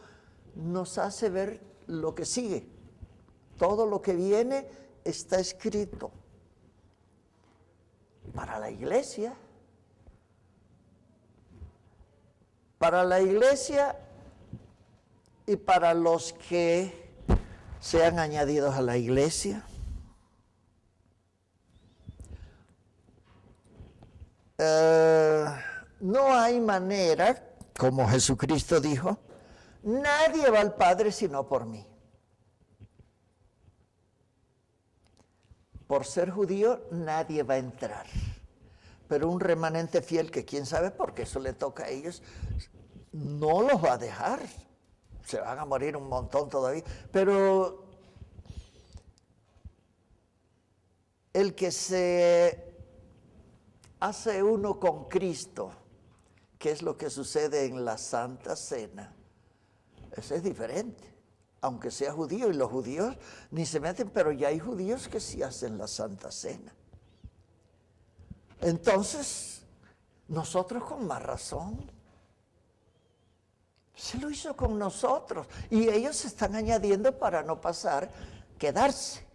nos hace ver lo que sigue. Todo lo que viene está escrito para la iglesia. Para la iglesia y para los que sean añadidos a la iglesia. No hay manera, como Jesucristo dijo, nadie va al Padre sino por mí. Por ser judío, nadie va a entrar. Pero un remanente fiel, que quién sabe, porque eso le toca a ellos, no los va a dejar. Se van a morir un montón todavía. Pero el que se hace uno con Cristo, que es lo que sucede en la Santa Cena, eso es diferente. Aunque sea judío, y los judíos ni se meten, pero ya hay judíos que sí hacen la Santa Cena. Entonces, nosotros con más razón, se lo hizo con nosotros, y ellos se están añadiendo para no pasar, quedarse.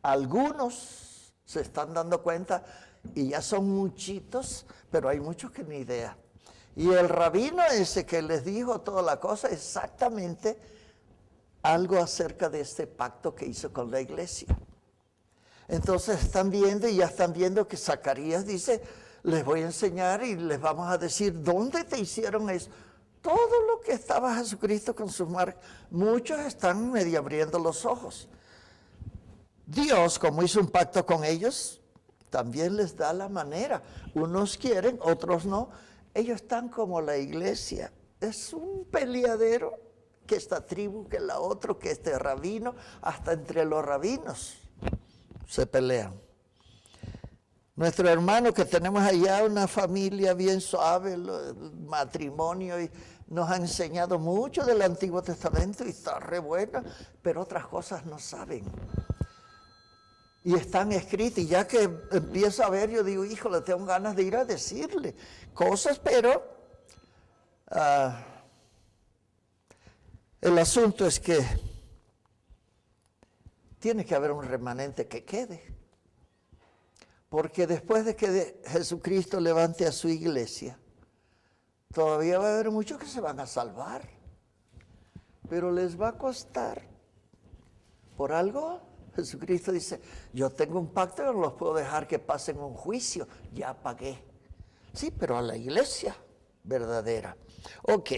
Algunos se están dando cuenta, y ya son muchitos, pero hay muchos que ni idea. Y el rabino ese que les dijo toda la cosa, exactamente algo acerca de este pacto que hizo con la iglesia. Entonces están viendo, y ya están viendo que Zacarías dice, les voy a enseñar y les vamos a decir, ¿dónde te hicieron eso? Todo lo que estaba Jesucristo con sus marcas, muchos están medio abriendo los ojos. Dios, como hizo un pacto con ellos, también les da la manera. Unos quieren, otros no. Ellos están como la iglesia. Es un peleadero, que esta tribu, que la otra, que este rabino, hasta entre los rabinos se pelean. Nuestro hermano que tenemos allá, una familia bien suave, el matrimonio, y nos ha enseñado mucho del Antiguo Testamento y está re buena, pero otras cosas no saben. Y están escritas, y ya que empiezo a ver, yo digo, híjole, tengo ganas de ir a decirle cosas, pero el asunto es que tiene que haber un remanente que quede. Porque después de que Jesucristo levante a su iglesia, todavía va a haber muchos que se van a salvar. Pero les va a costar. Por algo, Jesucristo dice, yo tengo un pacto, no los puedo dejar que pasen un juicio. Ya pagué. Sí, pero a la iglesia verdadera. Ok.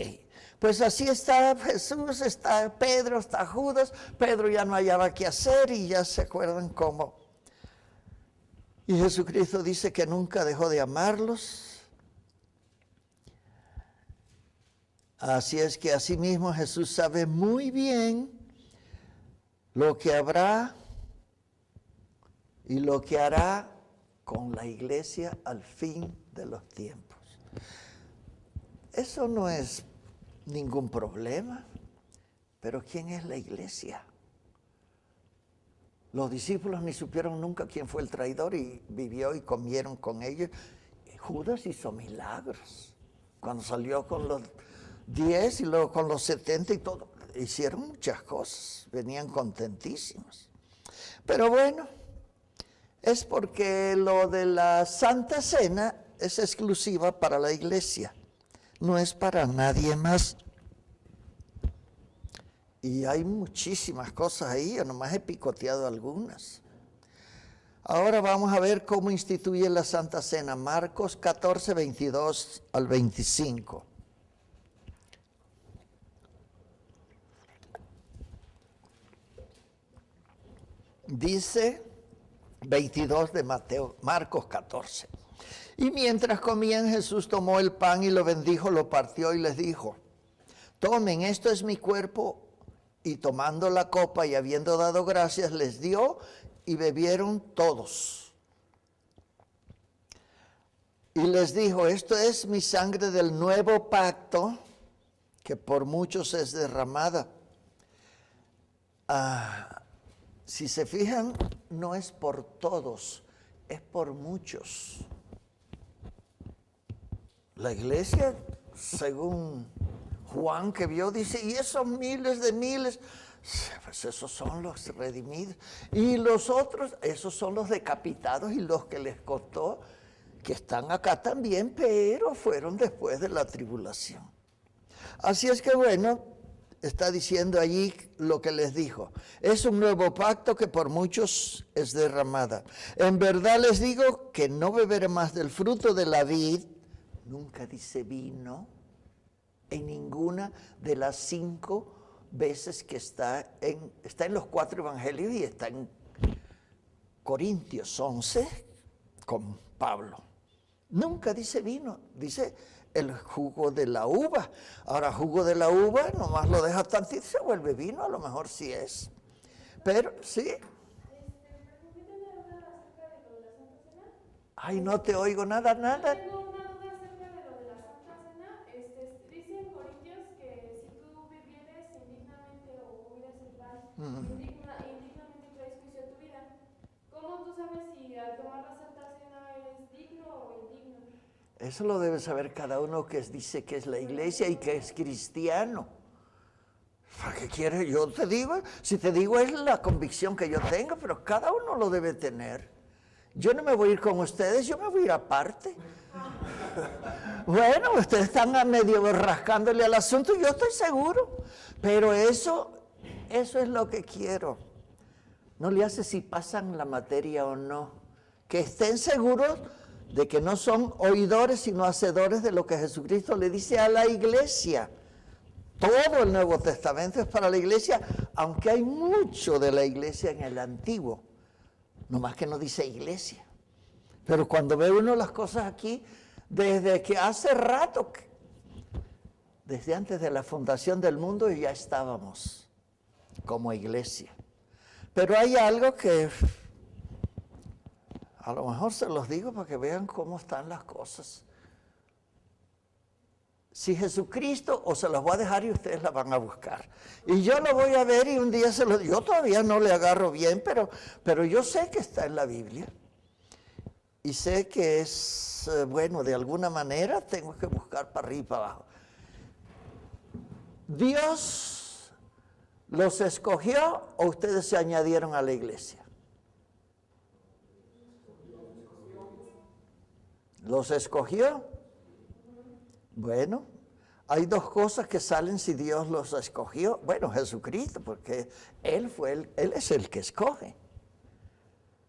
Pues así está Jesús, está Pedro, está Judas. Pedro ya no hallaba qué hacer y ya se acuerdan cómo. Y Jesucristo dice que nunca dejó de amarlos. Así es que asimismo Jesús sabe muy bien lo que habrá y lo que hará con la iglesia al fin de los tiempos. Eso no es ningún problema, pero ¿quién es la iglesia? Los discípulos ni supieron nunca quién fue el traidor y vivió y comieron con ellos. Judas hizo milagros. Cuando salió con los 10 y luego con los 70 y todo, hicieron muchas cosas, venían contentísimos. Pero bueno, es porque lo de la Santa Cena es exclusiva para la iglesia, no es para nadie más. Y hay muchísimas cosas ahí, yo nomás he picoteado algunas. Ahora vamos a ver cómo instituye la Santa Cena. Marcos 14, 22 al 25. Dice 22 de Marcos 14. Y mientras comían, Jesús tomó el pan y lo bendijo, lo partió y les dijo, tomen, esto es mi cuerpo. Y tomando la copa y habiendo dado gracias, les dio y bebieron todos. Y les dijo, esto es mi sangre del nuevo pacto, que por muchos es derramada. Si se fijan, no es por todos, es por muchos. La iglesia, según Juan que vio, dice, y esos miles de miles, pues esos son los redimidos. Y los otros, esos son los decapitados y los que les costó, que están acá también, pero fueron después de la tribulación. Así es que bueno, está diciendo allí lo que les dijo. Es un nuevo pacto que por muchos es derramada. En verdad les digo que no beberé más del fruto de la vid, nunca dice vino, en ninguna de las 5 veces que está en los 4 evangelios y está en Corintios 11 con Pablo. Nunca dice vino, dice el jugo de la uva. Ahora, jugo de la uva, nomás lo deja tantito y se vuelve vino, a lo mejor sí es. Pero, sí. Ay, no te oigo nada. Tengo una duda acerca de lo de la Santa Cena. Dice en Corintios que si tú bebieres indignamente o hubieras el pan indignamente traes juicio a tu vida. ¿Cómo tú sabes si al tomar la Santa Cena eres digno o indigno? Eso lo debe saber cada uno que dice que es la iglesia y que es cristiano. ¿Para qué quiere? Yo te digo, si te digo es la convicción que yo tengo, pero cada uno lo debe tener. Yo no me voy a ir con ustedes, yo me voy a ir aparte. Bueno, ustedes están a medio rascándole al asunto, yo estoy seguro. Pero eso es lo que quiero. No le hace si pasan la materia o no. Que estén seguros de que no son oidores, sino hacedores de lo que Jesucristo le dice a la iglesia. Todo el Nuevo Testamento es para la iglesia, aunque hay mucho de la iglesia en el Antiguo. No más que no dice iglesia. Pero cuando ve uno las cosas aquí, desde que hace rato, desde antes de la fundación del mundo, ya estábamos como iglesia. Pero hay algo que a lo mejor se los digo para que vean cómo están las cosas. Si Jesucristo, o se los voy a dejar y ustedes la van a buscar. Y yo lo voy a ver y un día se los digo. Yo todavía no le agarro bien, pero yo sé que está en la Biblia. Y sé que es, bueno, de alguna manera tengo que buscar para arriba y para abajo. ¿Dios los escogió o ustedes se añadieron a la iglesia? ¿Los escogió? Bueno, hay 2 cosas que salen si Dios los escogió. Bueno, Jesucristo, porque Él es el que escoge.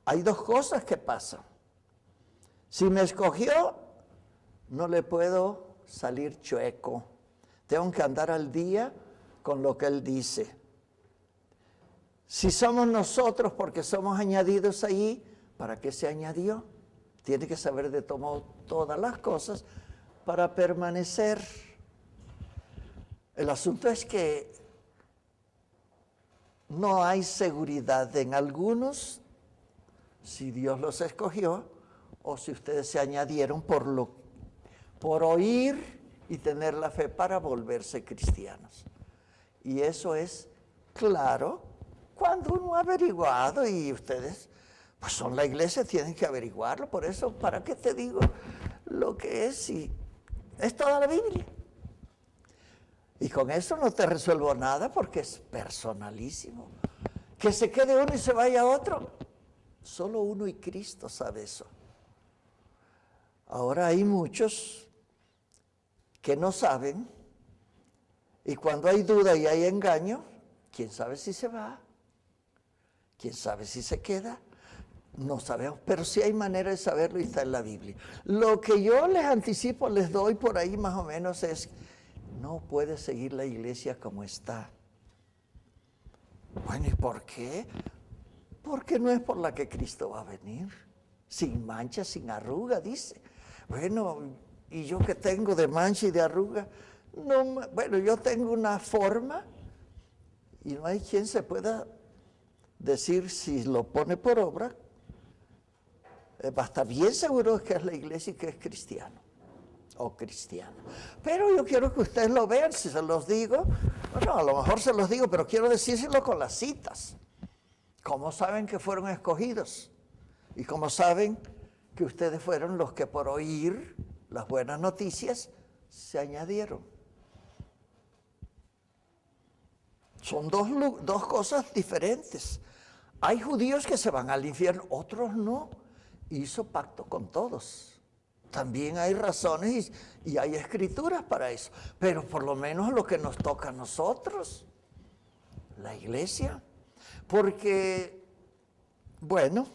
Hay 2 cosas que pasan. Si me escogió, no le puedo salir chueco. Tengo que andar al día con lo que Él dice. Si somos nosotros, porque somos añadidos allí, ¿para qué se añadió? Tiene que saber de todas las cosas para permanecer. El asunto es que no hay seguridad en algunos si Dios los escogió o si ustedes se añadieron por oír y tener la fe para volverse cristianos. Y eso es claro cuando uno ha averiguado y ustedes pues son la iglesia, tienen que averiguarlo. Por eso, ¿para qué te digo lo que es? Si es toda la Biblia. Y con eso no te resuelvo nada porque es personalísimo. Que se quede uno y se vaya otro. Solo uno y Cristo sabe eso. Ahora hay muchos que no saben y cuando hay duda y hay engaño, ¿quién sabe si se va? ¿Quién sabe si se queda? No sabemos, pero sí hay manera de saberlo y está en la Biblia. Lo que yo les anticipo, les doy por ahí más o menos es, no puede seguir la iglesia como está. Bueno, ¿y por qué? Porque no es por la que Cristo va a venir. Sin mancha, sin arruga, dice. Bueno, ¿y yo qué tengo de mancha y de arruga? No, bueno, yo tengo una forma y no hay quien se pueda decir si lo pone por obra. Va a estar bien seguro que es la iglesia y que es cristiano o cristiana. Pero yo quiero que ustedes lo vean, si se los digo, bueno, a lo mejor se los digo, pero quiero decírselo con las citas. ¿Cómo saben que fueron escogidos? ¿Y cómo saben que ustedes fueron los que por oír las buenas noticias se añadieron? Son dos cosas diferentes. Hay judíos que se van al infierno, otros no. Hizo pacto con todos. también hay razones y hay escrituras para eso. Pero por lo menos lo que nos toca a nosotros, la iglesia. Porque, bueno,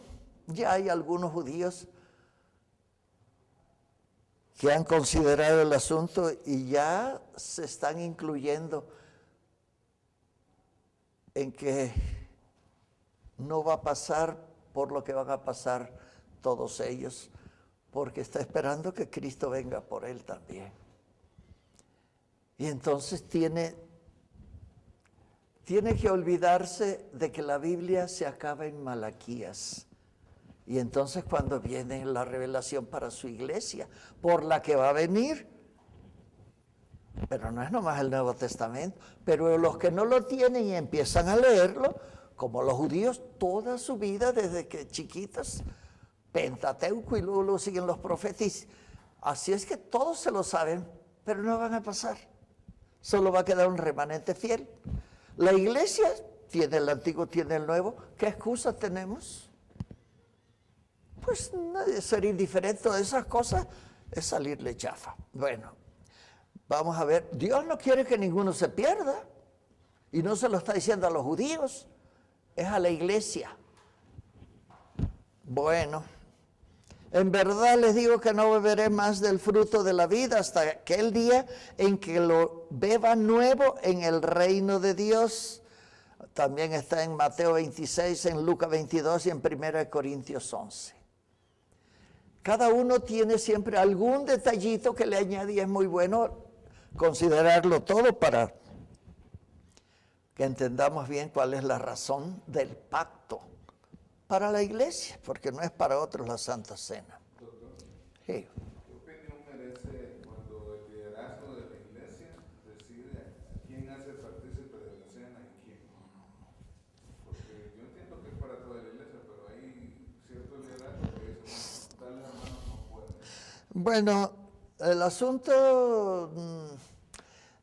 ya hay algunos judíos que han considerado el asunto y ya se están incluyendo en que no va a pasar por lo que van a pasar todos ellos, porque está esperando que Cristo venga por él también. Y entonces tiene que olvidarse de que la Biblia se acaba en Malaquías. Y entonces cuando viene la revelación para su iglesia, por la que va a venir, pero no es nomás el Nuevo Testamento, pero los que no lo tienen y empiezan a leerlo, como los judíos, toda su vida desde que chiquitas, Pentateuco y luego siguen los profetas. Así es que todos se lo saben, pero no van a pasar. Solo va a quedar un remanente fiel. La iglesia tiene el Antiguo, tiene el Nuevo. ¿Qué excusa tenemos? Pues no de ser indiferente a esas cosas es salirle chafa. Bueno, vamos a ver. Dios no quiere que ninguno se pierda. Y no se lo está diciendo a los judíos, es a la iglesia. Bueno, en verdad les digo que no beberé más del fruto de la vida hasta aquel día en que lo beba nuevo en el reino de Dios. También está en Mateo 26, en Lucas 22 y en 1 Corintios 11. Cada uno tiene siempre algún detallito que le añade y es muy bueno considerarlo todo para que entendamos bien cuál es la razón del pacto para la iglesia, porque no es para otros la Santa Cena. Doctor, Sí. ¿qué opinión merece cuando el liderazgo de la iglesia decide a quién hace partícipe de la cena y quién no? Porque yo entiendo que es para toda la iglesia, pero hay cierto liderazgo que dice, tal hermano no puede. Bueno, el asunto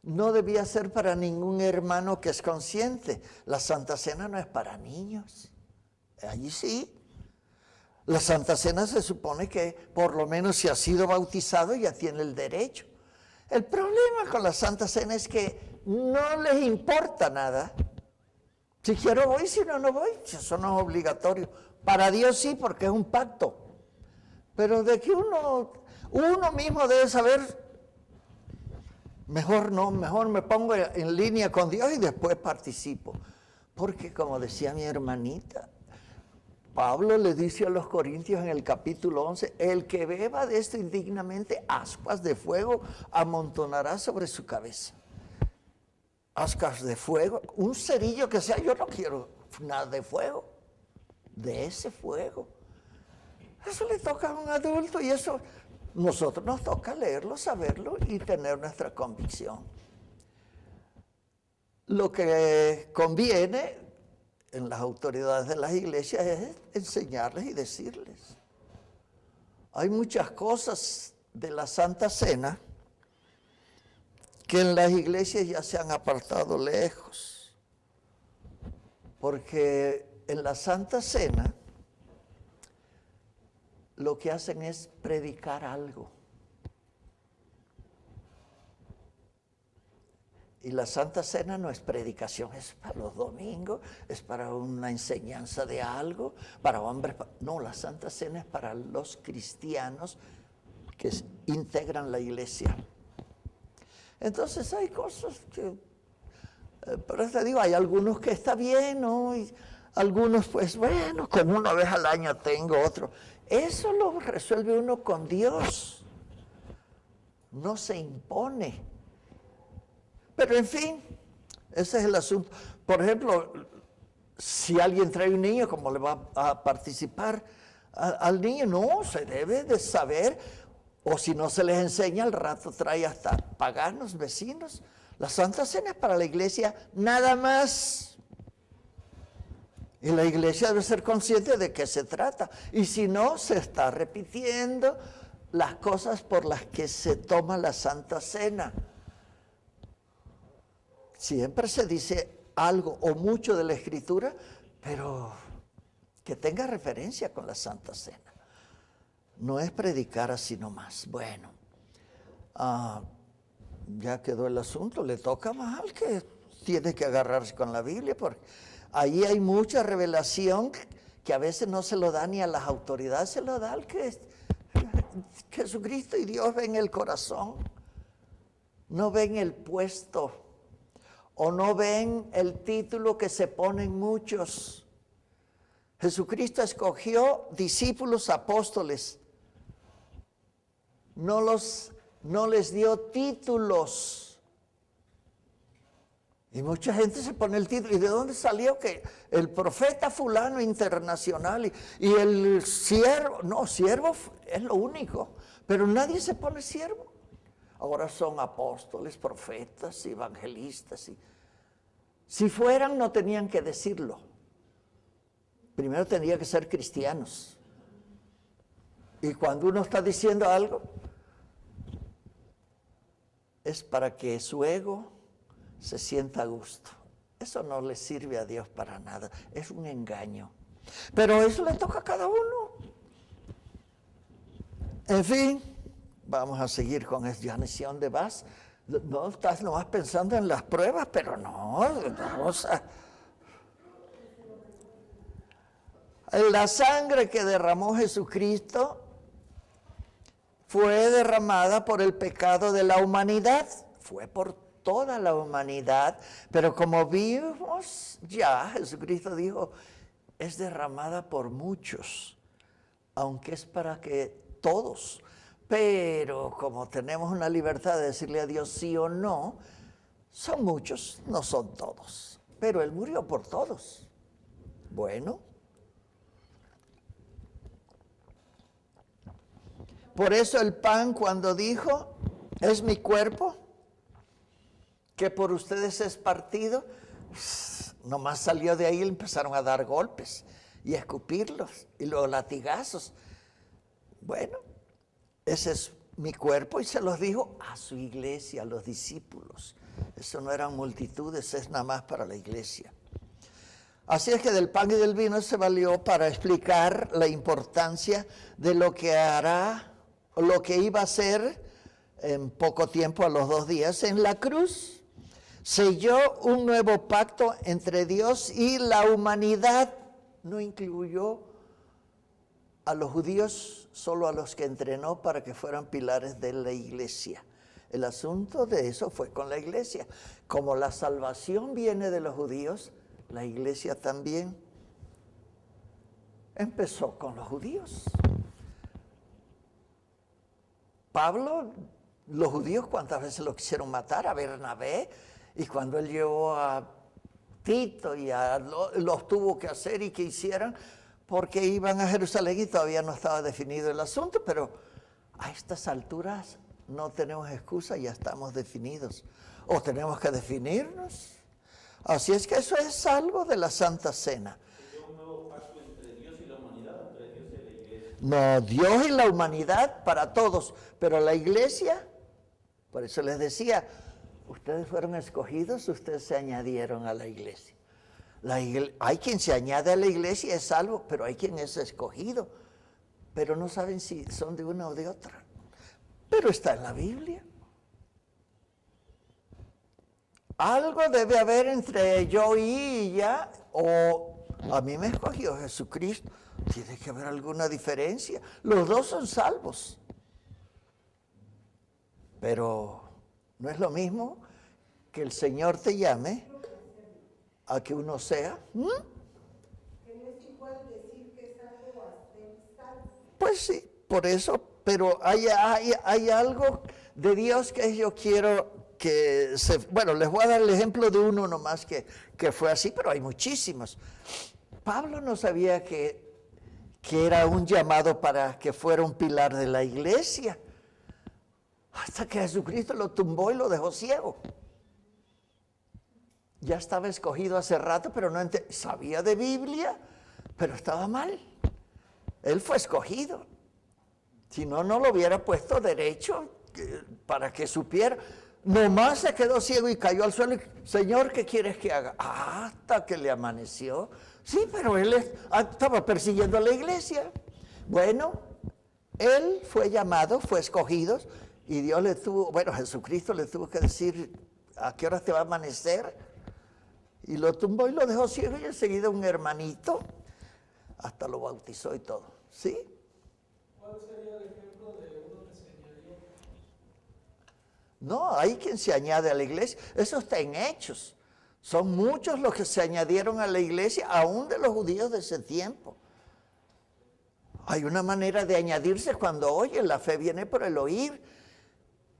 no debía ser para ningún hermano que es consciente. La Santa Cena no es para niños. Allí sí. La Santa Cena se supone que por lo menos si ha sido bautizado ya tiene el derecho. El problema con la Santa Cena es que no les importa nada. Si quiero voy, si no, no voy. Eso no es obligatorio. Para Dios sí, porque es un pacto. Pero de que uno mismo debe saber, mejor no, mejor me pongo en línea con Dios y después participo. Porque como decía mi hermanita, Pablo le dice a los Corintios en el capítulo 11, el que beba de esto indignamente, ascuas de fuego amontonará sobre su cabeza. Ascuas de fuego, un cerillo que sea, yo no quiero nada de fuego, de ese fuego. Eso le toca a un adulto y eso nosotros nos toca leerlo, saberlo y tener nuestra convicción. Lo que conviene en las autoridades de las iglesias es enseñarles y decirles. Hay muchas cosas de la Santa Cena que en las iglesias ya se han apartado lejos, porque en la Santa Cena lo que hacen es predicar algo. Y la Santa Cena no es predicación, es para los domingos, es para una enseñanza de algo, para hombres. No, la Santa Cena es para los cristianos que integran la iglesia. Entonces hay cosas que, pero te digo, hay algunos que está bien, ¿no? Y algunos pues, bueno, como una vez al año tengo otro. Eso lo resuelve uno con Dios. No se impone. Pero en fin, ese es el asunto. Por ejemplo, si alguien trae un niño, ¿cómo le va a participar al niño? No, se debe de saber, o si no se les enseña, al rato trae hasta paganos, vecinos. La Santa Cena es para la iglesia nada más. Y la iglesia debe ser consciente de qué se trata. Y si no, se está repitiendo las cosas por las que se toma la Santa Cena. Siempre se dice algo o mucho de la Escritura, pero que tenga referencia con la Santa Cena. No es predicar así nomás. Bueno, ya quedó el asunto, le toca más al que tiene que agarrarse con la Biblia, porque ahí hay mucha revelación que a veces no se lo da ni a las autoridades, se lo da al que Jesucristo y Dios ven el corazón, no ven el puesto o no ven el título que se ponen muchos. Jesucristo escogió discípulos, apóstoles, no les dio títulos. Y mucha gente se pone el título. ¿Y de dónde salió que el profeta fulano internacional y el siervo? No, siervo es lo único. Pero nadie se pone siervo. Ahora son apóstoles, profetas, evangelistas. Si fueran, no tenían que decirlo. Primero tendría que ser cristianos. Y cuando uno está diciendo algo, es para que su ego se sienta a gusto. Eso no le sirve a Dios para nada. Es un engaño. Pero eso le toca a cada uno. En fin, vamos a seguir con esta. Ya sé dónde vas. No, estás nomás pensando en las pruebas, pero no, vamos a... La sangre que derramó Jesucristo fue derramada por el pecado de la humanidad. Fue por toda la humanidad, pero como vimos ya, Jesucristo dijo, es derramada por muchos, aunque es para que todos, pero como tenemos una libertad de decirle a Dios sí o no, son muchos, no son todos, pero Él murió por todos. Bueno, por eso el pan cuando dijo, es mi cuerpo, que por ustedes es partido, nomás salió de ahí y empezaron a dar golpes y a escupirlos y luego latigazos. Bueno, ese es mi cuerpo y se los dijo a su iglesia, a los discípulos. Eso no eran multitudes, es nada más para la iglesia. Así es que del pan y del vino se valió para explicar la importancia de lo que hará, o lo que iba a hacer en poco tiempo, a los 2 días, en la cruz. Selló un nuevo pacto entre Dios y la humanidad. No incluyó a los judíos, solo a los que entrenó para que fueran pilares de la iglesia. El asunto de eso fue con la iglesia. Como la salvación viene de los judíos, la iglesia también empezó con los judíos. Pablo, los judíos, ¿cuántas veces lo quisieron matar? A Bernabé. Y cuando él llevó a Tito y los tuvo que hacer y que hicieran, porque iban a Jerusalén y todavía no estaba definido el asunto, pero a estas alturas no tenemos excusa, ya estamos definidos. O tenemos que definirnos. Así es que eso es algo de la Santa Cena. ¿Un nuevo pacto entre Dios y la humanidad o entre Dios y la iglesia? No, Dios y la humanidad para todos, pero la iglesia, por eso les decía, ustedes fueron escogidos, ustedes se añadieron a la iglesia. Hay quien se añade a la iglesia, es salvo, pero hay quien es escogido, pero no saben si son de una o de otra. Pero está en la Biblia. Algo debe haber entre yo y ella, o a mí me escogió Jesucristo. Tiene que haber alguna diferencia. Los dos son salvos. Pero no es lo mismo que el Señor te llame a que uno sea. Que no es igual decir que es algo ancestral. Pues sí, por eso, pero hay algo de Dios que yo quiero que se... Bueno, les voy a dar el ejemplo de uno nomás que fue así, pero hay muchísimos. Pablo no sabía que era un llamado para que fuera un pilar de la iglesia, hasta que Jesucristo lo tumbó y lo dejó ciego. Ya estaba escogido hace rato, pero no sabía de Biblia, pero estaba mal. Él fue escogido. Si no, no lo hubiera puesto derecho para que supiera. Nomás se quedó ciego y cayó al suelo. Y, Señor, ¿qué quieres que haga? Hasta que le amaneció. Sí, pero él estaba persiguiendo a la iglesia. Bueno, Él fue llamado, fue escogido, y Dios le tuvo, bueno, Jesucristo le tuvo que decir a qué hora te va a amanecer, y lo tumbó y lo dejó ciego, y enseguida un hermanito hasta lo bautizó y todo, ¿sí? ¿Cuál sería el ejemplo de uno que se añadió? No, hay quien se añade a la iglesia, eso está en Hechos. Son muchos los que se añadieron a la iglesia, aún de los judíos de ese tiempo. Hay una manera de añadirse cuando oyen, la fe viene por el oír,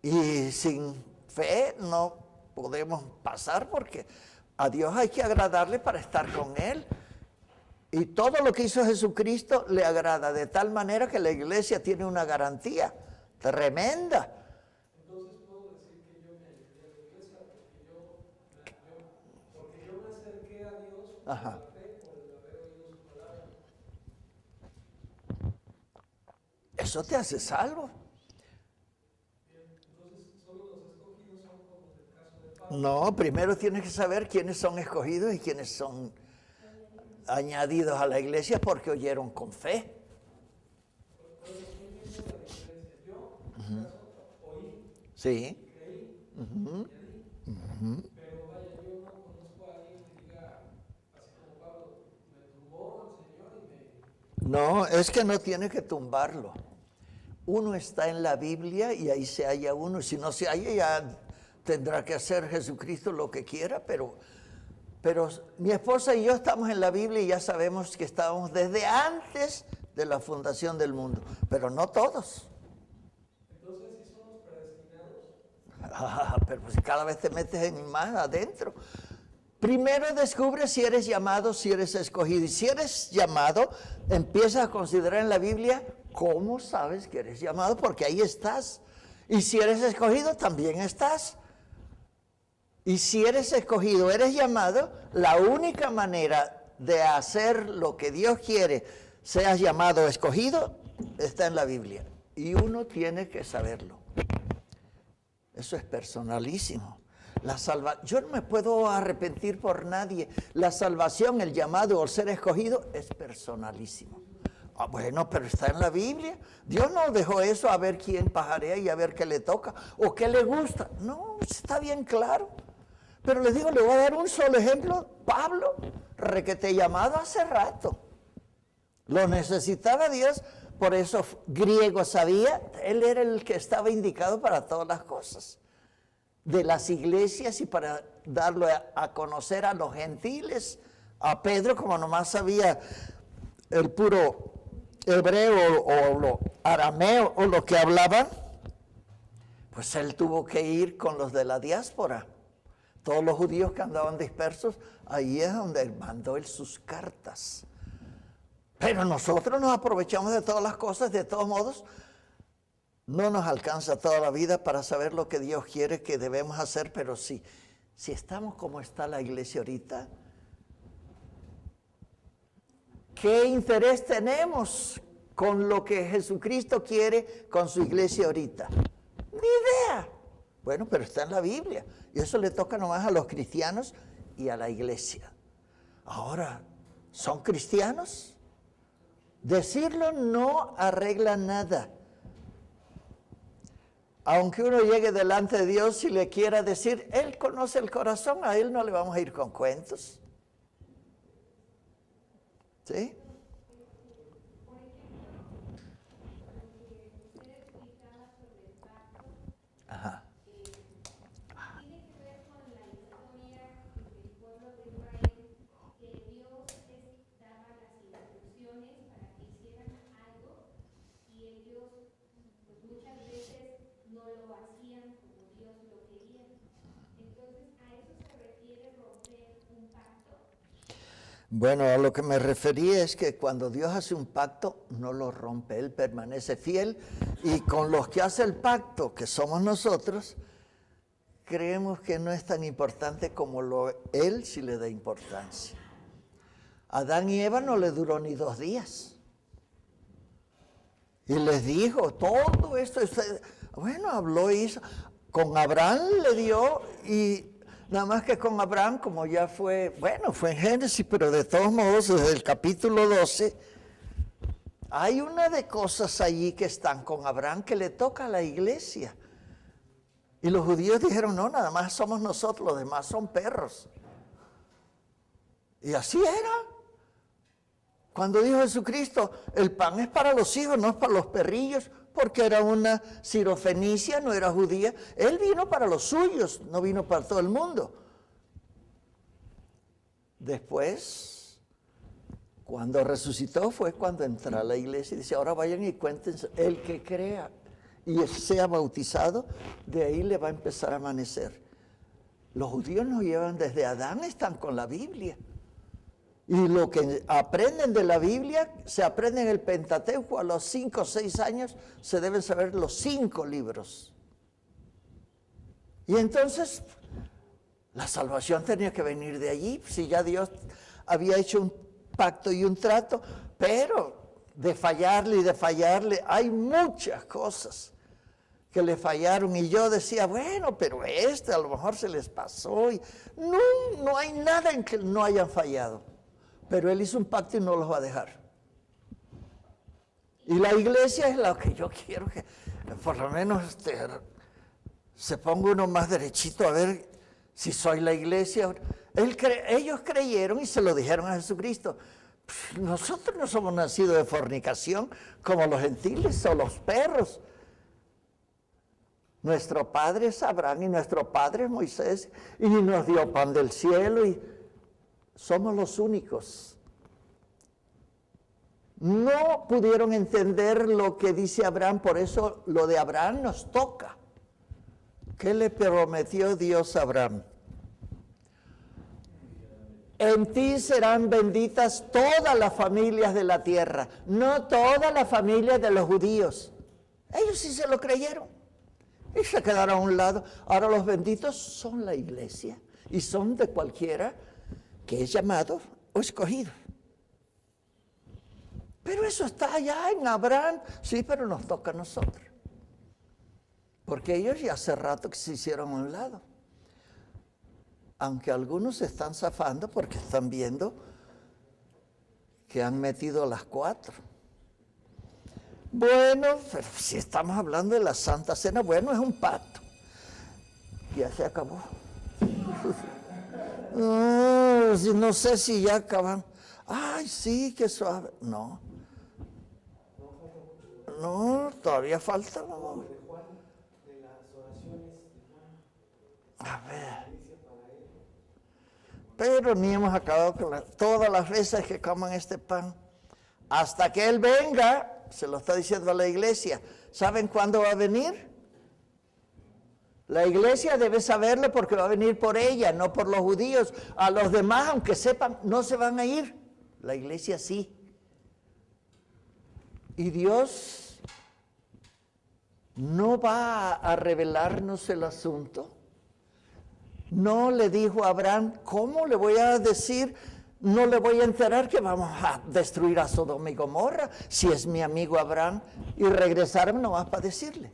y sin fe no podemos pasar porque a Dios hay que agradarle para estar con Él. Y todo lo que hizo Jesucristo le agrada, de tal manera que la iglesia tiene una garantía tremenda. Entonces puedo decir que yo me ayudé a la iglesia porque yo me acerqué a Dios por Ajá. la fe, por el haber oído su palabra. Eso te hace salvo. Entonces solo los escogidos son como en el caso de Pablo. No, primero tienes que saber quiénes son escogidos y quiénes son añadidos a la iglesia porque oyeron con fe. Sí. Ujú. Pero vaya, yo no conozco a alguien que diga, así como Pablo, me tumbó el Señor y me... No, es que no tiene que tumbarlo. Uno está en la Biblia y ahí se halla uno. Si no se halla, ya tendrá que hacer Jesucristo lo que quiera, pero mi esposa y yo estamos en la Biblia y ya sabemos que estábamos desde antes de la fundación del mundo, pero no todos. Entonces, ¿sí somos predestinados? Pero pues cada vez te metes en más adentro. Primero descubre si eres llamado, si eres escogido. Y si eres llamado, empiezas a considerar en la Biblia cómo sabes que eres llamado, porque ahí estás. Y si eres escogido, también estás. Y si eres escogido, eres llamado, la única manera de hacer lo que Dios quiere, seas llamado o escogido, está en la Biblia. Y uno tiene que saberlo. Eso es personalísimo. Yo no me puedo arrepentir por nadie. La salvación, el llamado o el ser escogido es personalísimo. Bueno, pero está en la Biblia. Dios no dejó eso a ver quién pajarea y a ver qué le toca o qué le gusta. No, está bien claro. Pero les digo, le voy a dar un solo ejemplo. Pablo, requete llamado hace rato. Lo necesitaba Dios, por eso griego sabía, él era el que estaba indicado para todas las cosas. De las iglesias y para darlo a conocer a los gentiles. A Pedro, como nomás sabía el puro hebreo o lo arameo o lo que hablaban, pues él tuvo que ir con los de la diáspora. Todos los judíos que andaban dispersos, ahí es donde él mandó sus cartas. Pero nosotros nos aprovechamos de todas las cosas, de todos modos, no nos alcanza toda la vida para saber lo que Dios quiere que debemos hacer, pero si estamos como está la iglesia ahorita, ¿qué interés tenemos con lo que Jesucristo quiere con su iglesia ahorita? Ni idea. Bueno, pero está en la Biblia. Y eso le toca nomás a los cristianos y a la iglesia. Ahora, ¿son cristianos? Decirlo no arregla nada. Aunque uno llegue delante de Dios y le quiera decir, Él conoce el corazón, a Él no le vamos a ir con cuentos. ¿Sí? Ajá. Tiene que ver con la historia del pueblo de Israel, que Dios les daba las instrucciones para que hicieran algo y ellos pues muchas veces no lo hacían como Dios lo quería. Entonces, ¿a eso se refiere romper un pacto? Bueno, a lo que me refería es que cuando Dios hace un pacto, no lo rompe, Él permanece fiel y con los que hace el pacto, que somos nosotros, creemos que no es tan importante como Él sí le da importancia. Adán y Eva no le duró ni 2 días. Y les dijo, todo esto, bueno, habló y hizo. Con Abraham le dio y nada más que con Abraham, como ya fue, bueno, fue en Génesis, pero de todos modos, desde el capítulo 12, Hay una de cosas allí que están con Abraham que le toca a la iglesia. Y los judíos dijeron, no, nada más somos nosotros, los demás son perros. Y así era. Cuando dijo Jesucristo, el pan es para los hijos, no es para los perrillos, porque era una sirofenicia, no era judía. Él vino para los suyos, no vino para todo el mundo. Después, cuando resucitó, fue cuando entró a la iglesia y dice, ahora vayan y cuéntense, el que crea y sea bautizado, de ahí le va a empezar a amanecer. Los judíos nos llevan desde Adán, están con la Biblia. Y lo que aprenden de la Biblia, se aprende en el Pentateuco, a los 5 o 6 años se deben saber los 5 libros. Y entonces, la salvación tenía que venir de allí, si ya Dios había hecho un pacto y un trato, pero de fallarle, hay muchas cosas que le fallaron. Y yo decía, bueno, pero a lo mejor se les pasó. Y no hay nada en que no hayan fallado. Pero Él hizo un pacto y no los va a dejar. Y la iglesia es lo que yo quiero que, por lo menos, se ponga uno más derechito a ver si soy la iglesia. Ellos creyeron y se lo dijeron a Jesucristo. Nosotros no somos nacidos de fornicación como los gentiles o los perros. Nuestro padre es Abraham y nuestro padre es Moisés y nos dio pan del cielo y somos los únicos. No pudieron entender lo que dice Abraham, por eso lo de Abraham nos toca. ¿Qué le prometió Dios a Abraham? En ti serán benditas todas las familias de la tierra, no todas las familias de los judíos. Ellos sí se lo creyeron y se quedaron a un lado. Ahora los benditos son la iglesia y son de cualquiera que es llamado o escogido. Pero eso está allá en Abraham, sí, pero nos toca a nosotros. Porque ellos ya hace rato que se hicieron a un lado. Aunque algunos se están zafando porque están viendo que han metido las 4. Bueno, pero si estamos hablando de la Santa Cena, bueno, es un pacto. Ya se acabó. No sé si ya acaban. Ay, sí, qué suave. No, todavía falta. A ver. Pero ni hemos acabado con todas las veces que coman este pan. Hasta que Él venga, se lo está diciendo a la iglesia. ¿Saben cuándo va a venir? La iglesia debe saberlo porque va a venir por ella, no por los judíos. A los demás, aunque sepan, no se van a ir. La iglesia sí. Y Dios no va a revelarnos el asunto. No le dijo a Abraham, ¿cómo le voy a decir? No le voy a enterar que vamos a destruir a Sodoma y Gomorra, si es mi amigo Abraham, y regresarme nomás para decirle.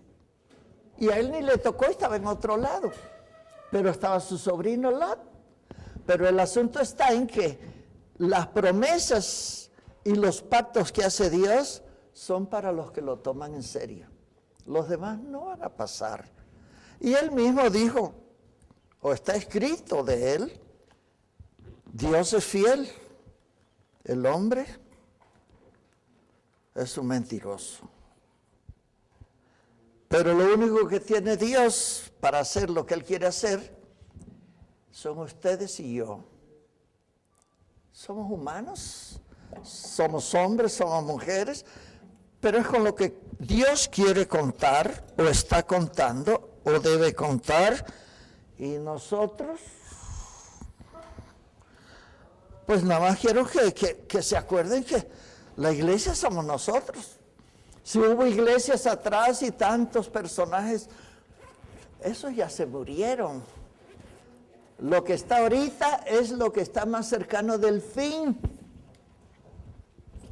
Y a él ni le tocó, estaba en otro lado, pero estaba su sobrino Lot. Pero el asunto está en que las promesas y los pactos que hace Dios son para los que lo toman en serio. Los demás no van a pasar. Y él mismo dijo, o está escrito de él, Dios es fiel, el hombre es un mentiroso. Pero lo único que tiene Dios para hacer lo que Él quiere hacer son ustedes y yo. Somos humanos, somos hombres, somos mujeres, pero es con lo que Dios quiere contar, o está contando, o debe contar, y nosotros, pues nada más quiero que se acuerden que la iglesia somos nosotros. Si hubo iglesias atrás y tantos personajes, esos ya se murieron. Lo que está ahorita es lo que está más cercano del fin.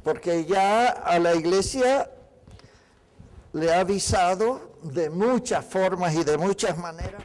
Porque ya a la iglesia le ha avisado de muchas formas y de muchas maneras.